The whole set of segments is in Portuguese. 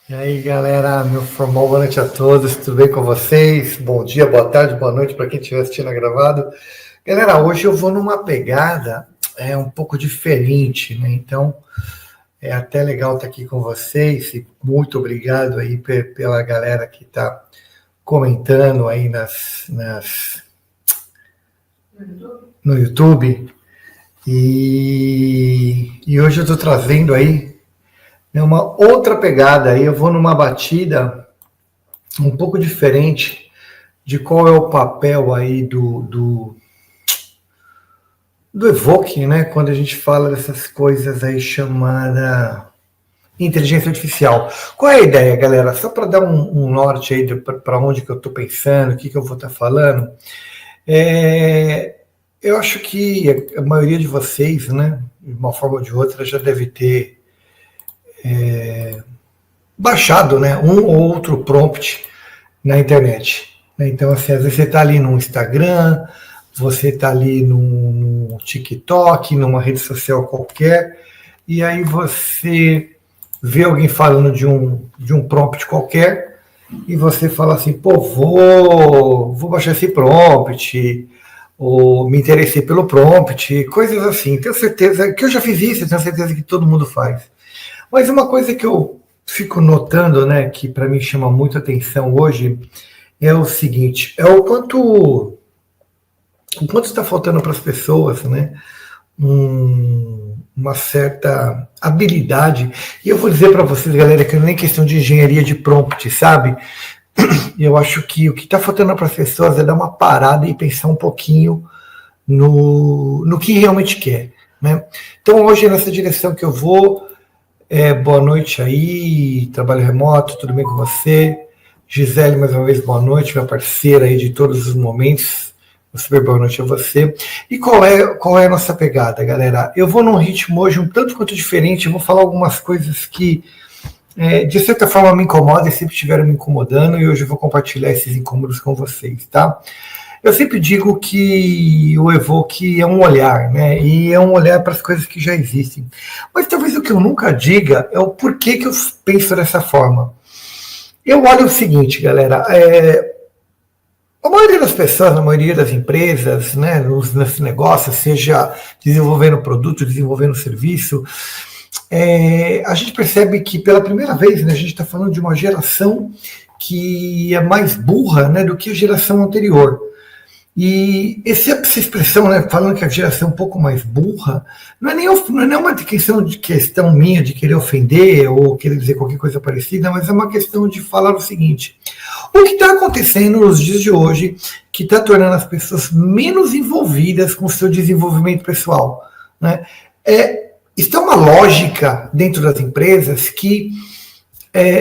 E aí, galera, meu formal boa noite a todos, tudo bem com vocês? Bom dia, boa tarde, boa noite para quem estiver assistindo a gravado. Galera, hoje eu vou numa pegada um pouco diferente, né? Então, é até legal estar aqui com vocês e muito obrigado aí pela galera que está comentando aí no YouTube. E hoje eu estou trazendo aí uma outra pegada aí, eu vou numa batida um pouco diferente de qual é o papel aí do Evoque, né? Quando a gente fala dessas coisas aí chamada inteligência artificial. Qual é a ideia, galera? Só para dar um norte aí para onde que eu estou pensando, o que eu vou estar falando. Eu acho que a maioria de vocês, né, de uma forma ou de outra, já deve ter baixado, né, um ou outro prompt na internet. Então, assim, às vezes você está ali no Instagram, você está ali no TikTok, numa rede social qualquer, e aí você vê alguém falando de um prompt qualquer, e você fala assim, pô, vou baixar esse prompt, ou me interessei pelo prompt, coisas assim. Tenho certeza que eu já fiz isso, tenho certeza que todo mundo faz. Mas uma coisa que eu fico notando, né, que para mim chama muito atenção hoje, é o seguinte, é o quanto está faltando para as pessoas, né, uma certa habilidade. E eu vou dizer para vocês, galera, que não é nem questão de engenharia de prompt, sabe? Eu acho que o que está faltando para as pessoas é dar uma parada e pensar um pouquinho no que realmente quer, né? Então hoje é nessa direção que eu vou. Boa noite aí, trabalho remoto, tudo bem com você? Gisele, mais uma vez, boa noite, minha parceira aí de todos os momentos. Super boa noite a você. E qual é a nossa pegada, galera? Eu vou num ritmo hoje um tanto quanto diferente, eu vou falar algumas coisas que, de certa forma, me incomodam e sempre estiveram me incomodando, e hoje eu vou compartilhar esses incômodos com vocês, tá? Eu sempre digo que o Evoque é um olhar, né? E é um olhar para as coisas que já existem. Mas talvez o que eu nunca diga é o porquê que eu penso dessa forma. Eu olho o seguinte, galera, a maioria das pessoas, na maioria das empresas, né, nos negócios, seja desenvolvendo produto, desenvolvendo serviço, a gente percebe que pela primeira vez, né, a gente está falando de uma geração que é mais burra, né, do que a geração anterior. E essa expressão, né, falando que a geração é um pouco mais burra, não é uma questão minha de querer ofender ou querer dizer qualquer coisa parecida, mas é uma questão de falar o seguinte: o que está acontecendo nos dias de hoje que está tornando as pessoas menos envolvidas com o seu desenvolvimento pessoal, né? Está uma lógica dentro das empresas que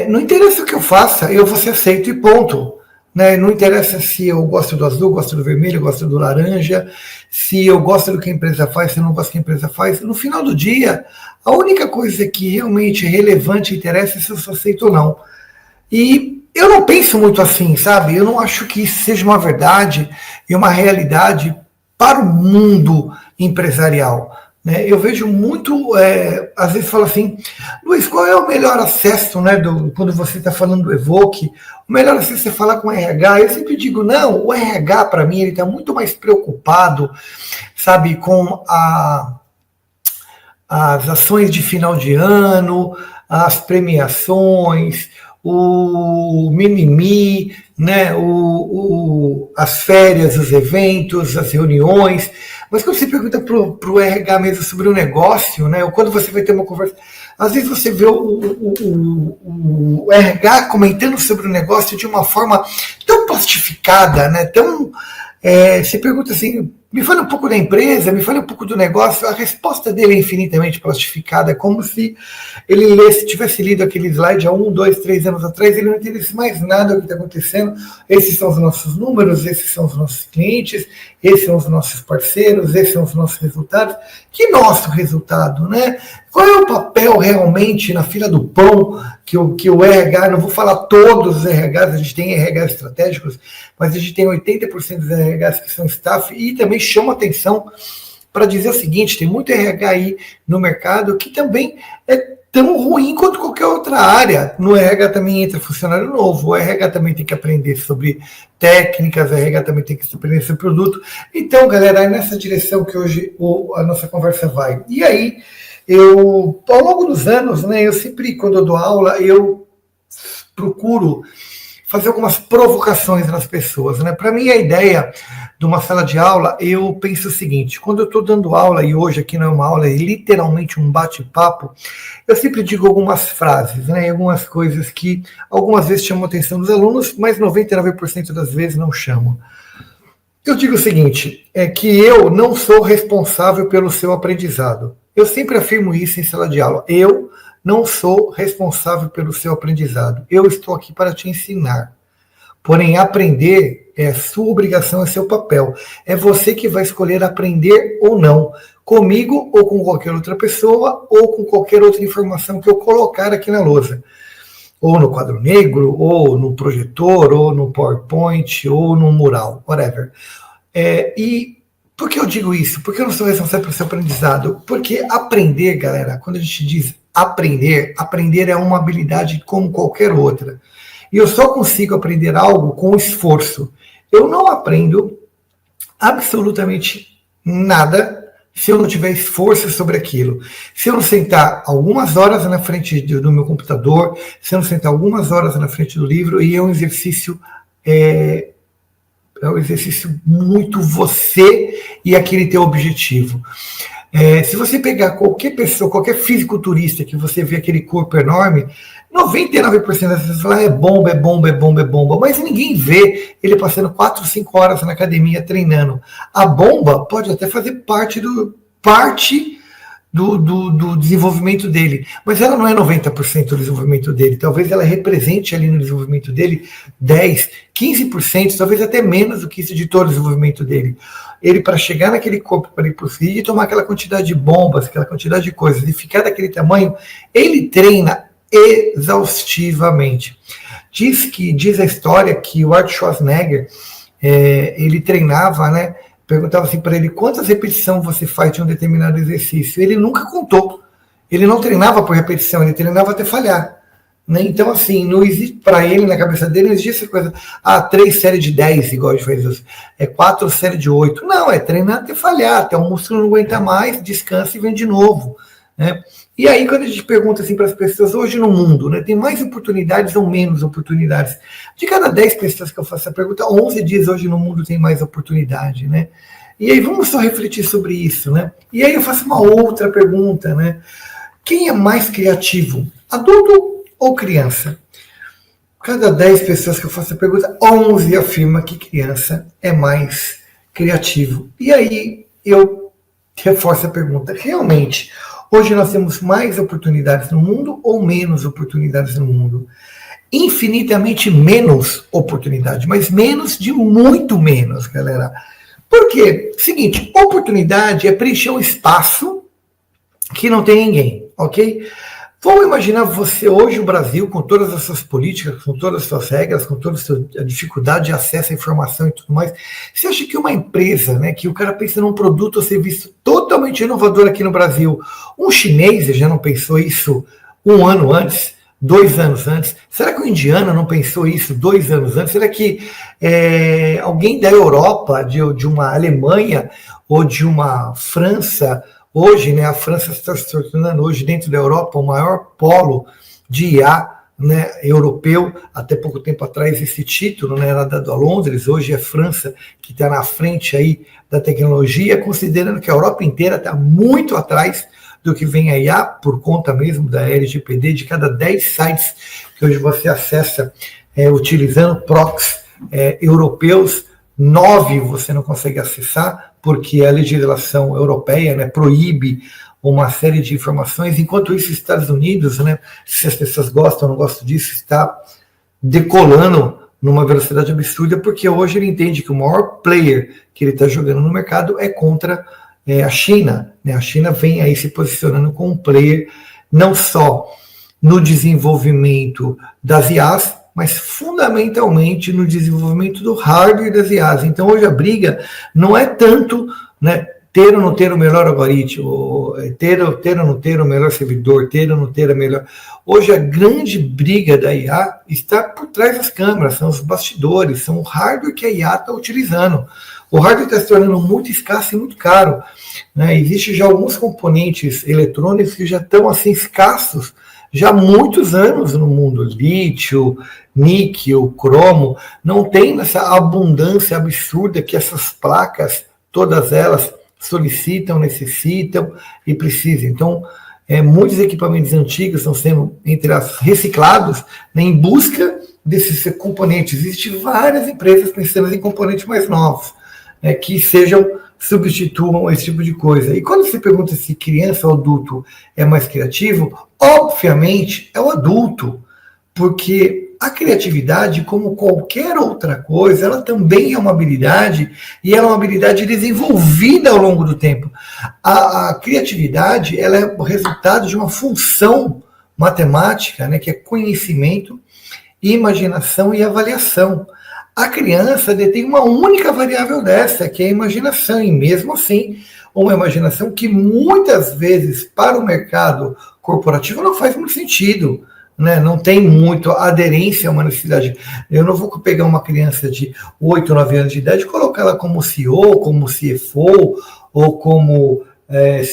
não interessa o que eu faça, eu vou ser aceito e ponto. Né? Não interessa se eu gosto do azul, gosto do vermelho, gosto do laranja, se eu gosto do que a empresa faz, se eu não gosto do que a empresa faz. No final do dia, a única coisa que realmente é relevante e interessa é se eu sou aceito ou não. E eu não penso muito assim, sabe? Eu não acho que isso seja uma verdade e uma realidade para o mundo empresarial. Né? Eu vejo muito, às vezes fala assim, Luiz, qual é o melhor acesso, né, quando você está falando do Evoque, o melhor acesso é falar com o RH? Eu sempre digo, não, o RH para mim ele está muito mais preocupado, sabe, com as ações de final de ano, as premiações, o mimimi, né, as férias, os eventos, as reuniões. Mas quando você pergunta para o RH mesmo sobre o negócio, né, ou quando você vai ter uma conversa, às vezes você vê o RH comentando sobre o negócio de uma forma tão plastificada, né, tão... você pergunta assim, me fale um pouco da empresa, me fale um pouco do negócio. A resposta dele é infinitamente plastificada, é como se ele tivesse lido aquele slide há 1, 2, 3 anos atrás, ele não entendesse mais nada do que está acontecendo. Esses são os nossos números, esses são os nossos clientes, esses são os nossos parceiros, esses são os nossos resultados. Que nosso resultado, né? Qual é o papel realmente na fila do pão que o RH, não vou falar todos os RHs, a gente tem RHs estratégicos, mas a gente tem 80% dos RHs que são staff, e também chama atenção para dizer o seguinte, tem muito RH aí no mercado que também tão ruim quanto qualquer outra área. No RH também entra funcionário novo, o RH também tem que aprender sobre técnicas, o RH também tem que aprender sobre produto. Então, galera, é nessa direção que hoje a nossa conversa vai. E aí, ao longo dos anos, né, eu sempre, quando eu dou aula, eu procuro fazer algumas provocações nas pessoas, né? Para mim, a ideia de uma sala de aula, eu penso o seguinte: quando eu estou dando aula, e hoje aqui não é uma aula, é literalmente um bate-papo, eu sempre digo algumas frases, né? Algumas coisas que algumas vezes chamam a atenção dos alunos, mas 99% das vezes não chamam. Eu digo o seguinte, é que eu não sou responsável pelo seu aprendizado. Eu sempre afirmo isso em sala de aula. Eu não sou responsável pelo seu aprendizado. Eu estou aqui para te ensinar. Porém, aprender é sua obrigação, é seu papel. É você que vai escolher aprender ou não. Comigo ou com qualquer outra pessoa ou com qualquer outra informação que eu colocar aqui na lousa. Ou no quadro negro, ou no projetor, ou no PowerPoint, ou no mural, whatever. E por que eu digo isso? Porque eu não sou responsável pelo seu aprendizado. Porque aprender, galera, quando a gente diz aprender é uma habilidade como qualquer outra. E eu só consigo aprender algo com esforço. Eu não aprendo absolutamente nada se eu não tiver esforço sobre aquilo. Se eu não sentar algumas horas na frente do meu computador, se eu não sentar algumas horas na frente do livro, e é um exercício muito você e aquele teu objetivo. Se você pegar qualquer pessoa, qualquer fisiculturista que você vê aquele corpo enorme, 99% das pessoas falam, é bomba, mas ninguém vê ele passando 4, 5 horas na academia treinando. A bomba pode até fazer parte do desenvolvimento dele, mas ela não é 90% do desenvolvimento dele. Talvez ela represente ali no desenvolvimento dele 10, 15%, talvez até menos do que isso de todo o desenvolvimento dele. Ele, para chegar naquele corpo, para ir para o feed e tomar aquela quantidade de bombas, aquela quantidade de coisas, e ficar daquele tamanho, ele treina exaustivamente. Diz a história que o Arnold Schwarzenegger, ele treinava, né? Perguntava assim para ele, quantas repetições você faz de um determinado exercício? Ele nunca contou. Ele não treinava por repetição, ele treinava até falhar. Né? Então, assim, não existe para ele, na cabeça dele, não existe essa coisa, 3 séries de 10, igual a gente faz isso, 4 séries de 8. Não, é treinar até falhar, até o músculo não aguenta mais, descansa e vem de novo. Né? E aí, quando a gente pergunta assim para as pessoas, hoje no mundo, né, tem mais oportunidades ou menos oportunidades? De cada 10 pessoas que eu faço a pergunta, 11 dias hoje no mundo tem mais oportunidade, né? E aí, vamos só refletir sobre isso, né? E aí eu faço uma outra pergunta, né? Quem é mais criativo, adulto ou criança? Cada 10 pessoas que eu faço a pergunta, 11 afirma que criança é mais criativo. E aí eu reforço a pergunta, realmente, hoje nós temos mais oportunidades no mundo ou menos oportunidades no mundo? Infinitamente menos oportunidade, mas menos de muito menos, galera. Por quê? Seguinte, oportunidade é preencher um espaço que não tem ninguém, ok? Vamos imaginar você hoje, o Brasil, com todas as suas políticas, com todas as suas regras, com toda a dificuldade de acesso à informação e tudo mais. Você acha que uma empresa, né, que o cara pensa num produto ou serviço totalmente inovador aqui no Brasil, um chinês já não pensou isso 1 ano antes, 2 anos antes? Será que o indiano não pensou isso 2 anos antes? Será que alguém da Europa, de uma Alemanha ou de uma França, hoje, né, a França está se tornando hoje dentro da Europa o maior polo de IA, né, europeu. Até pouco tempo atrás esse título, né, era dado a Londres, hoje é a França que está na frente aí da tecnologia, considerando que a Europa inteira está muito atrás do que vem a IA, por conta mesmo da LGPD. De cada 10 sites que hoje você acessa utilizando proxies europeus, 9 você não consegue acessar, porque a legislação europeia, né, proíbe uma série de informações. Enquanto isso, os Estados Unidos, né, se as pessoas gostam ou não gostam disso, está decolando numa velocidade absurda, porque hoje ele entende que o maior player que ele está jogando no mercado é contra a China. Né? A China vem aí se posicionando como um player não só no desenvolvimento das IAs, mas fundamentalmente no desenvolvimento do hardware das IAs. Então hoje a briga não é tanto, né, ter ou não ter o melhor algoritmo, ter ou não ter o melhor servidor, ter ou não ter a melhor... Hoje a grande briga da IA está por trás das câmeras, são os bastidores, são o hardware que a IA está utilizando. O hardware está se tornando muito escasso e muito caro, né? Existem já alguns componentes eletrônicos que já estão assim escassos já há muitos anos no mundo. Lítio, níquel, cromo, não tem essa abundância absurda que essas placas, todas elas, solicitam, necessitam e precisam. Então, muitos equipamentos antigos estão sendo, entre as reciclados, né, em busca desses componentes. Existem várias empresas pensando em componentes mais novos, né, que substituam esse tipo de coisa. E quando você pergunta se criança ou adulto é mais criativo, obviamente é o adulto, porque a criatividade, como qualquer outra coisa, ela também é uma habilidade, e ela é uma habilidade desenvolvida ao longo do tempo. A criatividade, ela é o resultado de uma função matemática, né, que é conhecimento, imaginação e avaliação. A criança detém uma única variável dessa, que é a imaginação, e mesmo assim, uma imaginação que muitas vezes para o mercado corporativo não faz muito sentido, né? Não tem muito aderência a uma necessidade. Eu não vou pegar uma criança de 8, 9 anos de idade e colocar ela como CEO, como CFO ou como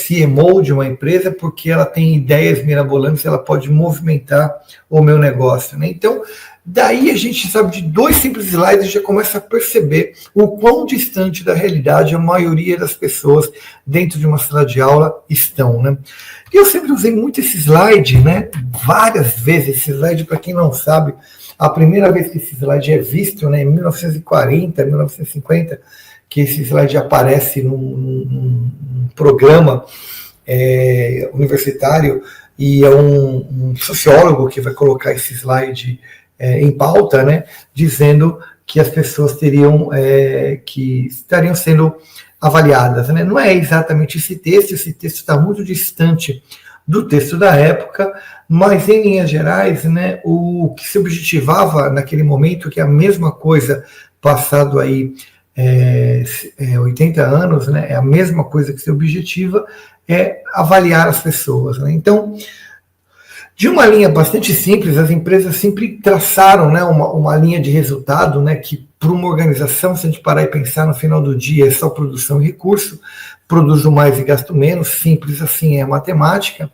CMO de uma empresa, porque ela tem ideias mirabolantes, ela pode movimentar o meu negócio, né? Então, daí a gente sabe de 2 simples slides e já começa a perceber o quão distante da realidade a maioria das pessoas dentro de uma sala de aula estão, né? E eu sempre usei muito esse slide, né? Várias vezes esse slide, para quem não sabe, a primeira vez que esse slide é visto, né, em 1940, 1950, que esse slide aparece num programa universitário, e é um sociólogo que vai colocar esse slide em pauta, né, dizendo que as pessoas que estariam sendo avaliadas, né? Não é exatamente esse texto está muito distante do texto da época, mas em linhas gerais, né, o que se objetivava naquele momento, que é a mesma coisa passado aí 80 anos, né, é a mesma coisa que se objetiva, é avaliar as pessoas, né? Então, de uma linha bastante simples, as empresas sempre traçaram, né, uma linha de resultado, né, que para uma organização, se a gente parar e pensar no final do dia, é só produção e recurso, produzo mais e gasto menos, simples assim é a matemática.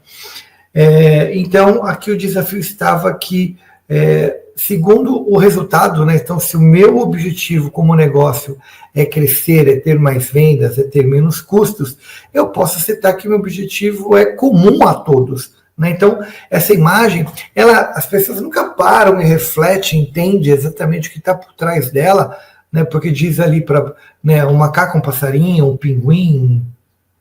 Então, aqui o desafio estava que, segundo o resultado, né, então se o meu objetivo como negócio é crescer, é ter mais vendas, é ter menos custos, eu posso citar que meu objetivo é comum a todos. Então, essa imagem, as pessoas nunca param e refletem, entendem exatamente o que está por trás dela, né, porque diz ali para, né, um macaco, um passarinho, um pinguim,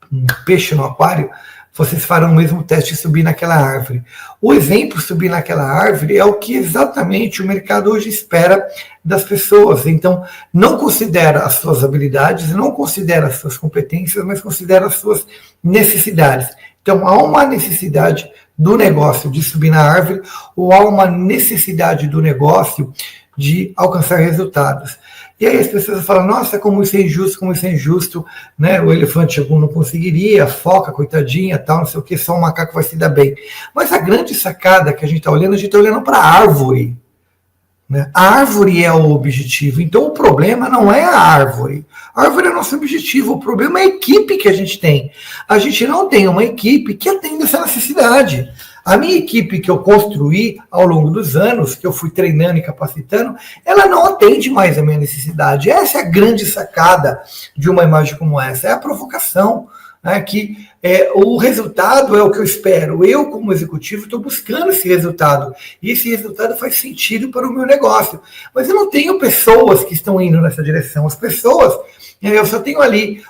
um peixe no aquário, vocês farão o mesmo teste de subir naquela árvore. O exemplo subir naquela árvore é o que exatamente o mercado hoje espera das pessoas. Então, não considera as suas habilidades, não considera as suas competências, mas considera as suas necessidades. Então, há uma necessidade do negócio de subir na árvore, ou há uma necessidade do negócio de alcançar resultados. E aí as pessoas falam, nossa, como isso é injusto, né? O elefante algum não conseguiria, a foca, coitadinha, tal, não sei o que, só o macaco vai se dar bem. Mas a grande sacada que a gente está olhando para a árvore. Né? A árvore é o objetivo, então o problema não é a árvore. A árvore é o nosso objetivo, o problema é a equipe que a gente tem. A gente não tem uma equipe que atenda essa necessidade. A minha equipe que eu construí ao longo dos anos, que eu fui treinando e capacitando, ela não atende mais a minha necessidade. Essa é a grande sacada de uma imagem como essa, é a provocação. Né, que o resultado é o que eu espero. Eu, como executivo, estou buscando esse resultado. E esse resultado faz sentido para o meu negócio. Mas eu não tenho pessoas que estão indo nessa direção. As pessoas, eu só tenho ali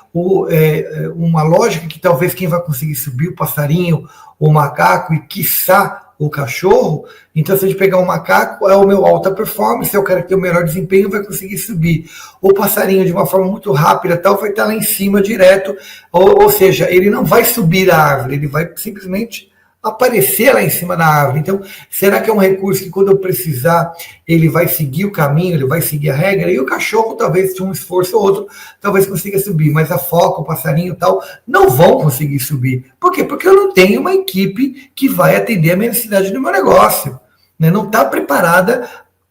uma lógica que talvez quem vai conseguir subir o passarinho, o macaco e, quiçá, o cachorro. Então, se a gente pegar o macaco, é o meu alta performance, eu quero ter o melhor desempenho, vai conseguir subir. O passarinho, de uma forma muito rápida, tal, vai estar lá em cima direto, ou seja, ele não vai subir a árvore, ele vai simplesmente aparecer lá em cima da árvore. Então, será que é um recurso que quando eu precisar, ele vai seguir o caminho, ele vai seguir a regra? E o cachorro, talvez, de um esforço ou outro, talvez consiga subir, mas a foca, o passarinho e tal, não vão conseguir subir. Por quê? Porque eu não tenho uma equipe que vai atender a minha necessidade do meu negócio, né? Não está preparada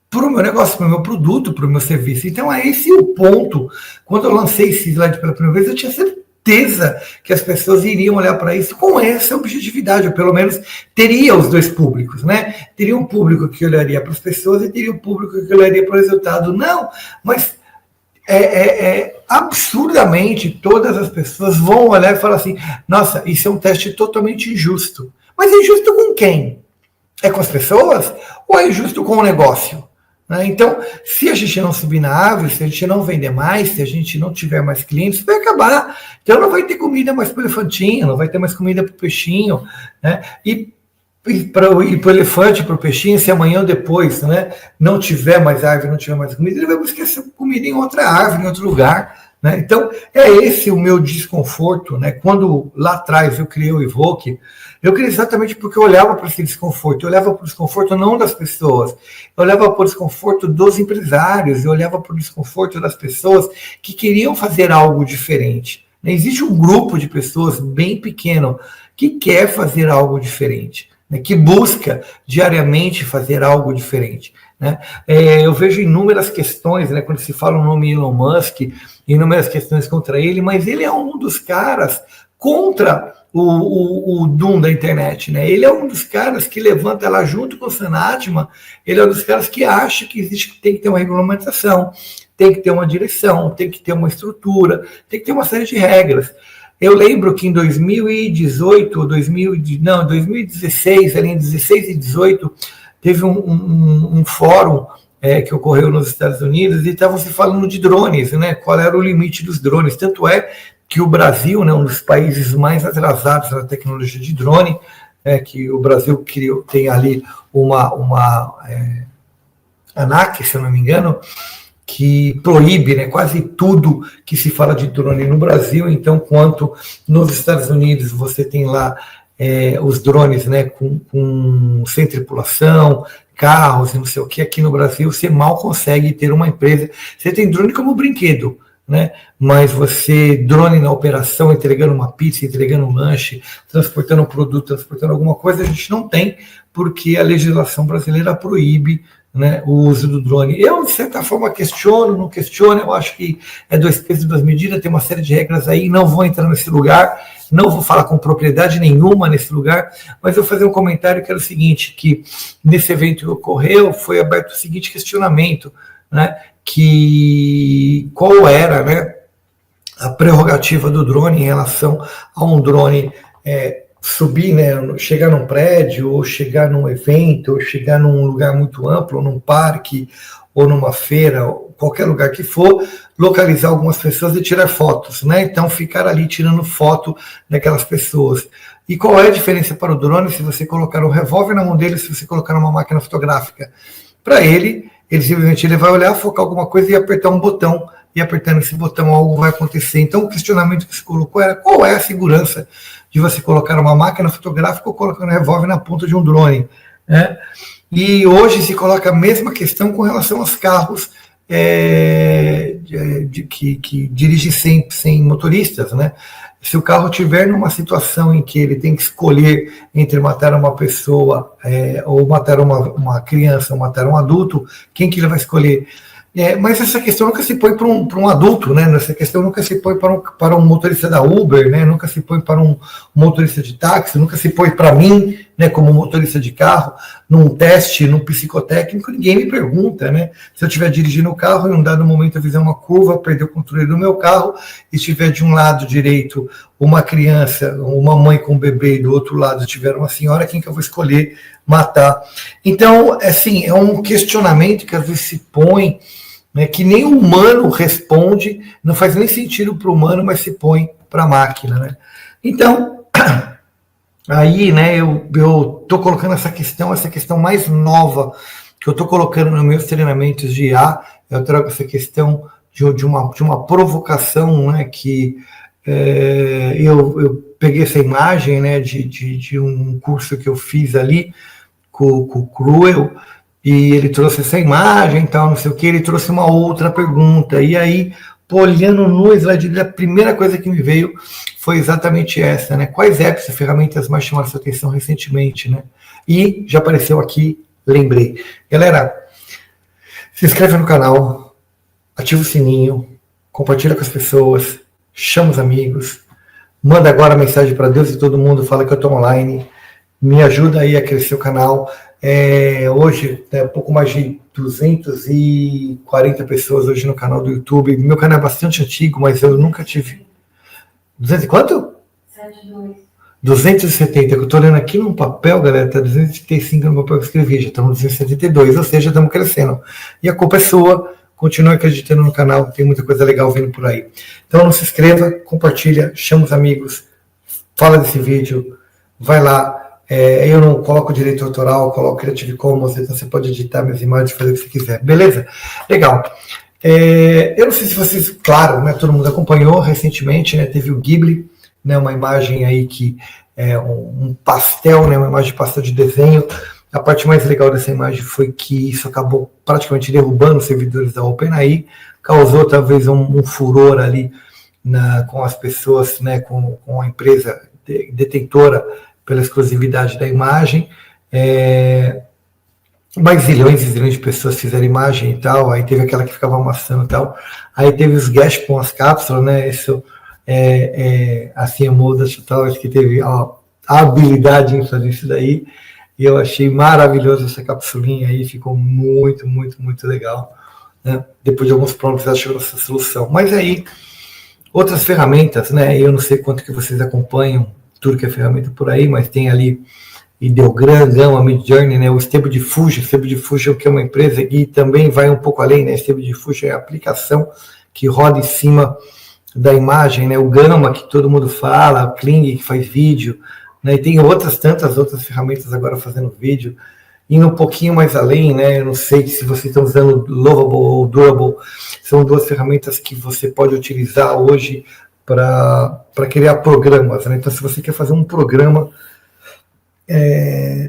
para o meu negócio, para o meu produto, para o meu serviço. Então, é esse o ponto. Quando eu lancei esse slide pela primeira vez, eu tinha certeza que as pessoas iriam olhar para isso com essa objetividade, ou pelo menos teria os dois públicos, né? Teria um público que olharia para as pessoas e teria um público que olharia para o resultado. Não, mas absurdamente todas as pessoas vão olhar e falar assim, nossa, isso é um teste totalmente injusto. Mas injusto com quem? É com as pessoas ou é injusto com o negócio? Então, se a gente não subir na árvore, se a gente não vender mais, se a gente não tiver mais clientes, vai acabar. Então não vai ter comida mais para o elefantinho, não vai ter mais comida para o peixinho, né? E para o elefante, para o peixinho, se amanhã ou depois, né, não tiver mais árvore, não tiver mais comida, ele vai buscar essa comida em outra árvore, em outro lugar. Né? Então, é esse o meu desconforto. Né? Quando lá atrás eu criei o Evoque, eu criei exatamente porque eu olhava para esse desconforto. Eu olhava para o desconforto não das pessoas, eu olhava para o desconforto dos empresários, eu olhava para o desconforto das pessoas que queriam fazer algo diferente. Né? Existe um grupo de pessoas bem pequeno que quer fazer algo diferente, né? Que busca diariamente fazer algo diferente. Né? Eu vejo inúmeras questões, né, quando se fala o nome Elon Musk, inúmeras questões contra ele, mas ele é um dos caras contra o Doom da internet. Né? Ele é um dos caras que levanta lá junto com o Sam Altman, ele é um dos caras que acha que tem que ter uma regulamentação, tem que ter uma direção, tem que ter uma estrutura, tem que ter uma série de regras. Eu lembro que em 2018, 2016, ali em 16 e 18, teve um fórum que ocorreu nos Estados Unidos e estavam se falando de drones, né? Qual era o limite dos drones. Tanto é que o Brasil, né, um dos países mais atrasados na tecnologia de drone, que o Brasil tem ali uma ANAC, se eu não me engano, que proíbe, né, quase tudo que se fala de drone no Brasil. Então, quanto nos Estados Unidos você tem lá os drones, né, sem tripulação, carros e não sei o que, aqui no Brasil você mal consegue ter uma empresa. Você tem drone como brinquedo, né? Mas drone na operação, entregando uma pizza, entregando um lanche, transportando um produto, transportando alguma coisa, a gente não tem, porque a legislação brasileira proíbe, né, o uso do drone. Eu, de certa forma, questiono, não questiono, eu acho que é 2 pesos e 2 medidas, tem uma série de regras aí, não vou entrar nesse lugar, não vou falar com propriedade nenhuma nesse lugar, mas eu vou fazer um comentário que era o seguinte, que nesse evento que ocorreu, foi aberto o seguinte questionamento, né, que qual era, né, a prerrogativa do drone em relação a um drone subir, né, chegar num prédio, ou chegar num evento, ou chegar num lugar muito amplo, ou num parque, ou numa feira, ou qualquer lugar que for, localizar algumas pessoas e tirar fotos, né? Então, ficar ali tirando foto daquelas pessoas. E qual é a diferença para o drone se você colocar um revólver na mão dele, se você colocar uma máquina fotográfica? Para ele simplesmente vai olhar, focar alguma coisa e apertar um botão, e apertando esse botão algo vai acontecer. Então, o questionamento que se colocou era qual é a segurança de você colocar uma máquina fotográfica ou colocar um revólver na ponta de um drone, né? E hoje se coloca a mesma questão com relação aos carros que dirigem sem motoristas, né? Se o carro estiver numa situação em que ele tem que escolher entre matar uma pessoa ou matar uma criança ou matar um adulto, quem que ele vai escolher? Mas essa questão nunca se põe para um adulto, né? Essa questão nunca se põe para um motorista da Uber, né? Nunca se põe para um motorista de táxi, nunca se põe para mim, né, como motorista de carro, num teste, num psicotécnico, ninguém me pergunta, né? Se eu estiver dirigindo o carro e em um dado momento eu fizer uma curva, perder o controle do meu carro, e estiver de um lado direito uma criança, uma mãe com um bebê, e do outro lado tiver uma senhora, quem que eu vou escolher matar? Então, assim, é um questionamento que às vezes se põe, né, que nem o humano responde, não faz nem sentido para o humano, mas se põe para a máquina, né? Então, aí, né, eu estou colocando essa questão mais nova que eu estou colocando nos meus treinamentos de IA, eu trago essa questão de uma provocação, né, que eu peguei essa imagem, né, de um curso que eu fiz ali com o Cruel, e ele trouxe essa imagem e tal, não sei o que, ele trouxe uma outra pergunta, e aí, pô, olhando no slide, a primeira coisa que me veio foi exatamente essa, né? Quais apps e ferramentas mais chamaram sua atenção recentemente, né? E já apareceu aqui, lembrei. Galera, se inscreve no canal, ativa o sininho, compartilha com as pessoas, chama os amigos, manda agora mensagem para Deus e todo mundo, fala que eu estou online, me ajuda aí a crescer o canal. Hoje, pouco mais de 240 pessoas hoje no canal do YouTube. Meu canal é bastante antigo, mas eu nunca tive... 200 e quanto? 270, que eu estou olhando aqui num papel, galera, está 235 no papel que eu escrevi, já estamos 272, ou seja, estamos crescendo. E a culpa é sua, continue acreditando no canal, tem muita coisa legal vindo por aí. Então não se inscreva, compartilha, chama os amigos, fala desse vídeo, vai lá. Eu não coloco direito autoral, coloco Creative Commons, então você pode editar minhas imagens, fazer o que você quiser, beleza? Legal. Eu não sei se vocês, claro, né, todo mundo acompanhou recentemente, né, teve o Ghibli, né, uma imagem aí que é um pastel, né, uma imagem de pastel de desenho. A parte mais legal dessa imagem foi que isso acabou praticamente derrubando os servidores da OpenAI, causou talvez um furor ali com as pessoas, né, com a empresa detentora pela exclusividade da imagem. Mas zilhões e zilhões de pessoas fizeram imagem e tal, aí teve aquela que ficava amassando e tal, aí teve os Gash com as cápsulas, né, isso assim, a Moda Towers, que teve a habilidade em fazer isso daí, e eu achei maravilhoso essa capsulinha aí, ficou muito, muito, muito legal, né? Depois de alguns prompts ela chegou nessa solução. Mas aí, outras ferramentas, né, eu não sei quanto que vocês acompanham tudo que é ferramenta por aí, mas tem ali Ideogram, Gama, Midjourney, né, o Stable Diffusion, que é uma empresa e também vai um pouco além, né, Stable Diffusion é a aplicação que roda em cima da imagem, né, o Gama, que todo mundo fala, o Kling, que faz vídeo, né, e tem tantas outras ferramentas agora fazendo vídeo, indo um pouquinho mais além, né, eu não sei se vocês estão usando Lovable ou Durable, são duas ferramentas que você pode utilizar hoje para criar programas, né, então se você quer fazer um programa,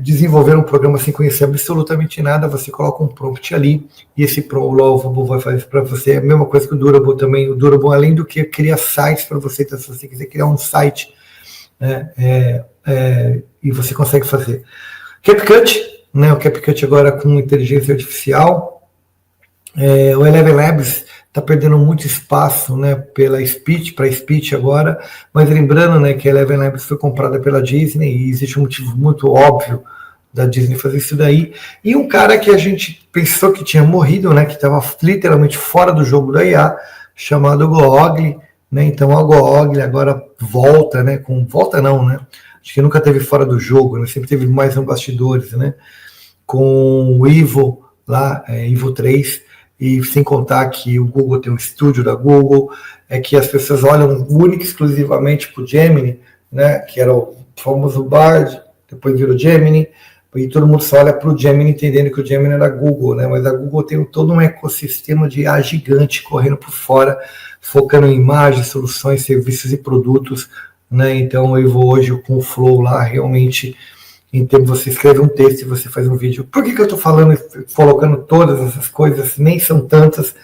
desenvolver um programa sem conhecer absolutamente nada, você coloca um prompt ali e esse Lovable vai fazer para você a mesma coisa que o Durable também. O Durable, além do que cria sites para você, então, se você quiser criar um site, e você consegue fazer. CapCut, né, o CapCut agora com inteligência artificial. O Eleven Labs está perdendo muito espaço, né, para speech agora, mas lembrando, né, que a Eleven Labs foi comprada pela Disney e existe um motivo muito óbvio da Disney fazer isso daí, e um cara que a gente pensou que tinha morrido, né, que estava literalmente fora do jogo da IA, chamado Googly, né, então a Googly agora volta, né, volta não, né, acho que nunca teve fora do jogo, né, sempre teve mais no bastidores, né, com o Evo lá, Evo 3, e sem contar que o Google tem um estúdio da Google, que as pessoas olham única e exclusivamente para o Gemini, né, que era o famoso Bard, depois virou Gemini, e todo mundo só olha para o Gemini entendendo que o Gemini era Google, né, mas a Google tem todo um ecossistema de IA gigante correndo por fora, focando em imagens, soluções, serviços e produtos, né, então eu vou hoje com o Flow lá realmente... Então você escreve um texto e você faz um vídeo. Por que eu estou falando, colocando todas essas coisas? Nem são tantas.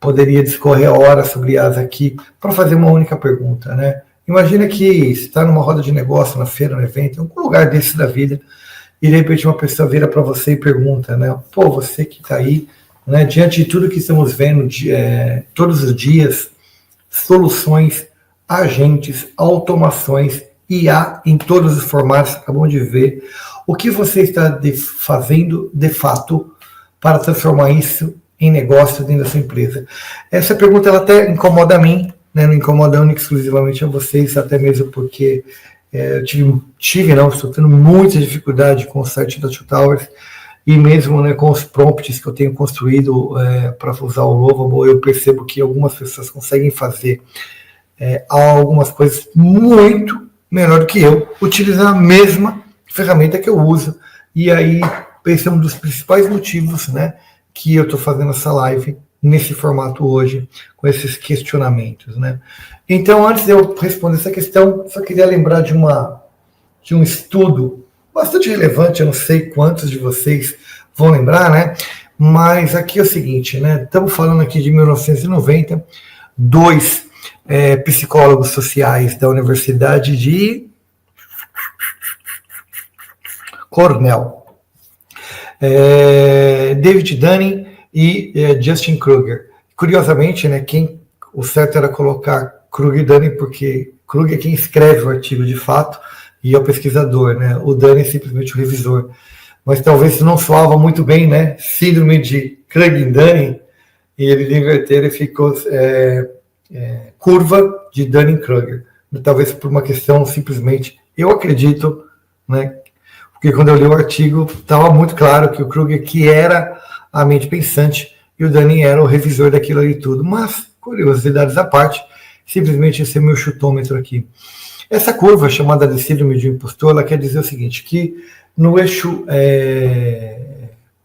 Poderia discorrer horas sobre elas aqui para fazer uma única pergunta, né? Imagina que você está numa roda de negócio, na feira, no evento, em algum lugar desse da vida, e de repente uma pessoa vira para você e pergunta, né? Pô, você que está aí, né? Diante de tudo que estamos vendo todos os dias, soluções, agentes, automações, IA em todos os formatos, acabamos de ver. O que você está fazendo de fato para transformar isso em negócio dentro da sua empresa? Essa pergunta ela até incomoda a mim, né? Não incomoda única exclusivamente a vocês, até mesmo porque eu estou tendo muita dificuldade com o site da Two Towers e mesmo, né, com os prompts que eu tenho construído para usar o Lovable, eu percebo que algumas pessoas conseguem fazer algumas coisas muito melhor do que eu, utilizar a mesma ferramenta que eu uso. E aí, esse é um dos principais motivos, né, que eu estou fazendo essa live nesse formato hoje, com esses questionamentos, né? Então, antes de eu responder essa questão, só queria lembrar de um estudo bastante relevante, eu não sei quantos de vocês vão lembrar, né? Mas aqui é o seguinte, né? Estamos falando aqui de 1990, dois psicólogos sociais da Universidade de Cornell, David Dunning e Justin Kruger. Curiosamente, né, o certo era colocar Kruger e Dunning, porque Kruger é quem escreve o artigo de fato e é o pesquisador, né? O Dunning é simplesmente o revisor. Mas talvez não soava muito bem, né? Síndrome de Kruger-Dunning, e eles inverteram e ficou curva de Dunning-Kruger. Talvez por uma questão simplesmente, eu acredito, né? Porque quando eu li o artigo, estava muito claro que o Kruger que era a mente pensante e o Dunning era o revisor daquilo ali tudo. Mas, curiosidades à parte, simplesmente esse é meu chutômetro aqui. Essa curva, chamada de síndrome de impostor, ela quer dizer o seguinte, que no eixo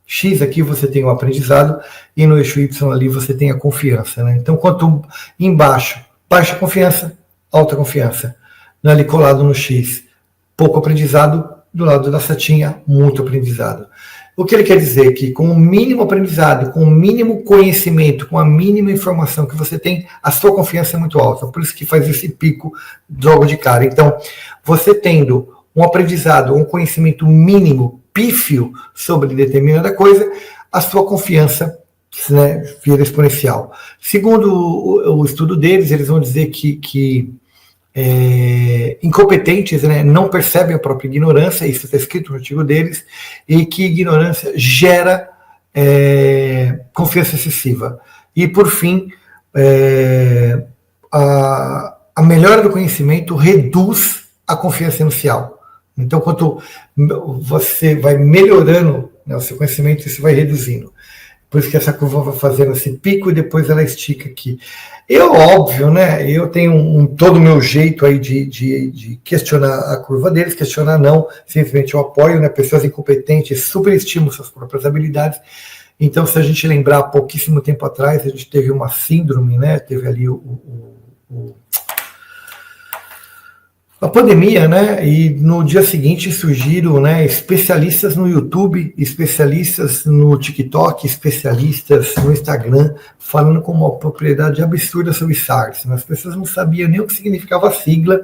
X aqui você tem o aprendizado e no eixo Y ali você tem a confiança, né? Então, quanto embaixo, baixa confiança, alta confiança. Ali colado no X, pouco aprendizado, do lado da setinha, muito aprendizado. O que ele quer dizer é que com o mínimo aprendizado, com o mínimo conhecimento, com a mínima informação que você tem, a sua confiança é muito alta. Por isso que faz esse pico logo de cara. Então, você tendo um aprendizado, um conhecimento mínimo, pífio sobre determinada coisa, a sua confiança, né, vira exponencial. Segundo o estudo deles, eles vão dizer que incompetentes, né, não percebem a própria ignorância, isso está escrito no artigo deles, e que ignorância gera confiança excessiva. E, por fim, a melhora do conhecimento reduz a confiança inicial. Então, quanto você vai melhorando, né, o seu conhecimento, isso vai reduzindo. Por isso que essa curva vai fazendo esse pico e depois ela estica aqui. Óbvio, né? Eu tenho todo o meu jeito aí de questionar a curva deles, questionar não, simplesmente eu apoio, né? Pessoas incompetentes superestimam suas próprias habilidades. Então, se a gente lembrar, há pouquíssimo tempo atrás, a gente teve uma síndrome, né? Teve ali a pandemia, né? E no dia seguinte surgiram, né, especialistas no YouTube, especialistas no TikTok, especialistas no Instagram, falando com uma propriedade absurda sobre SARS. As pessoas não sabiam nem o que significava a sigla,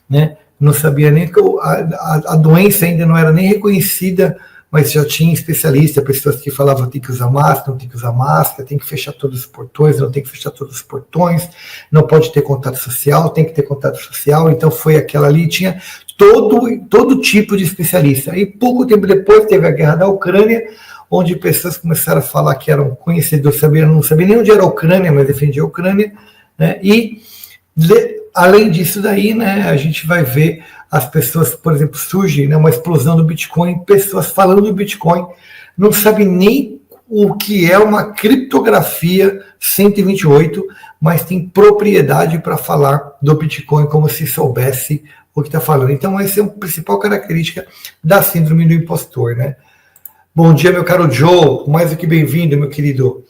né? Não sabiam nem que a doença ainda não era nem reconhecida, mas já tinha especialista, pessoas que falavam tem que usar máscara, não tem que usar máscara, tem que fechar todos os portões, não tem que fechar todos os portões, não pode ter contato social, tem que ter contato social. Então foi aquela ali, tinha todo tipo de especialista. E pouco tempo depois teve a guerra da Ucrânia, onde pessoas começaram a falar que eram conhecedores, não sabiam nem onde era a Ucrânia, mas defendiam a Ucrânia, né? E além disso daí, né, a gente vai ver as pessoas, por exemplo, surge, né, uma explosão do Bitcoin, pessoas falando do Bitcoin, não sabem nem o que é uma criptografia 128, mas tem propriedade para falar do Bitcoin como se soubesse o que está falando. Então, essa é a principal característica da síndrome do impostor, né? Bom dia, meu caro Joe, mais do que bem-vindo, meu querido.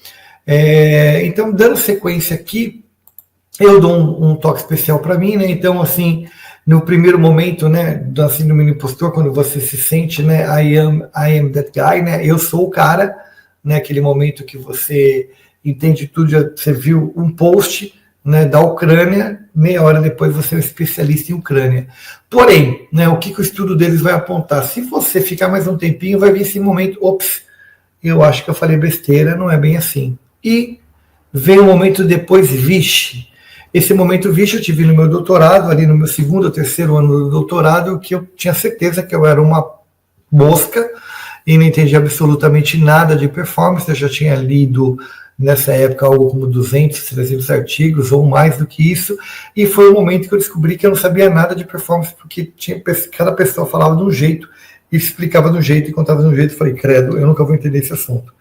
Então, dando sequência aqui, eu dou um toque especial para mim, né? Então, assim, no primeiro momento, né, da síndrome do impostor, quando você se sente, né, I am that guy, né? Eu sou o cara, né? Aquele momento que você entende tudo, você viu um post, né, da Ucrânia, meia hora depois você é um especialista em Ucrânia. Porém, né, o que o estudo deles vai apontar? Se você ficar mais um tempinho, vai vir esse momento, ops, eu acho que eu falei besteira, não é bem assim. E vem um momento depois, vixe. Esse momento, vixe, eu tive no meu doutorado, ali no meu segundo ou terceiro ano do doutorado, que eu tinha certeza que eu era uma mosca e não entendia absolutamente nada de performance. Eu já tinha lido nessa época algo como 200, 300 artigos ou mais do que isso, e foi o momento que eu descobri que eu não sabia nada de performance, porque cada pessoa falava de um jeito, e explicava de um jeito e contava de um jeito. Eu falei, credo, eu nunca vou entender esse assunto.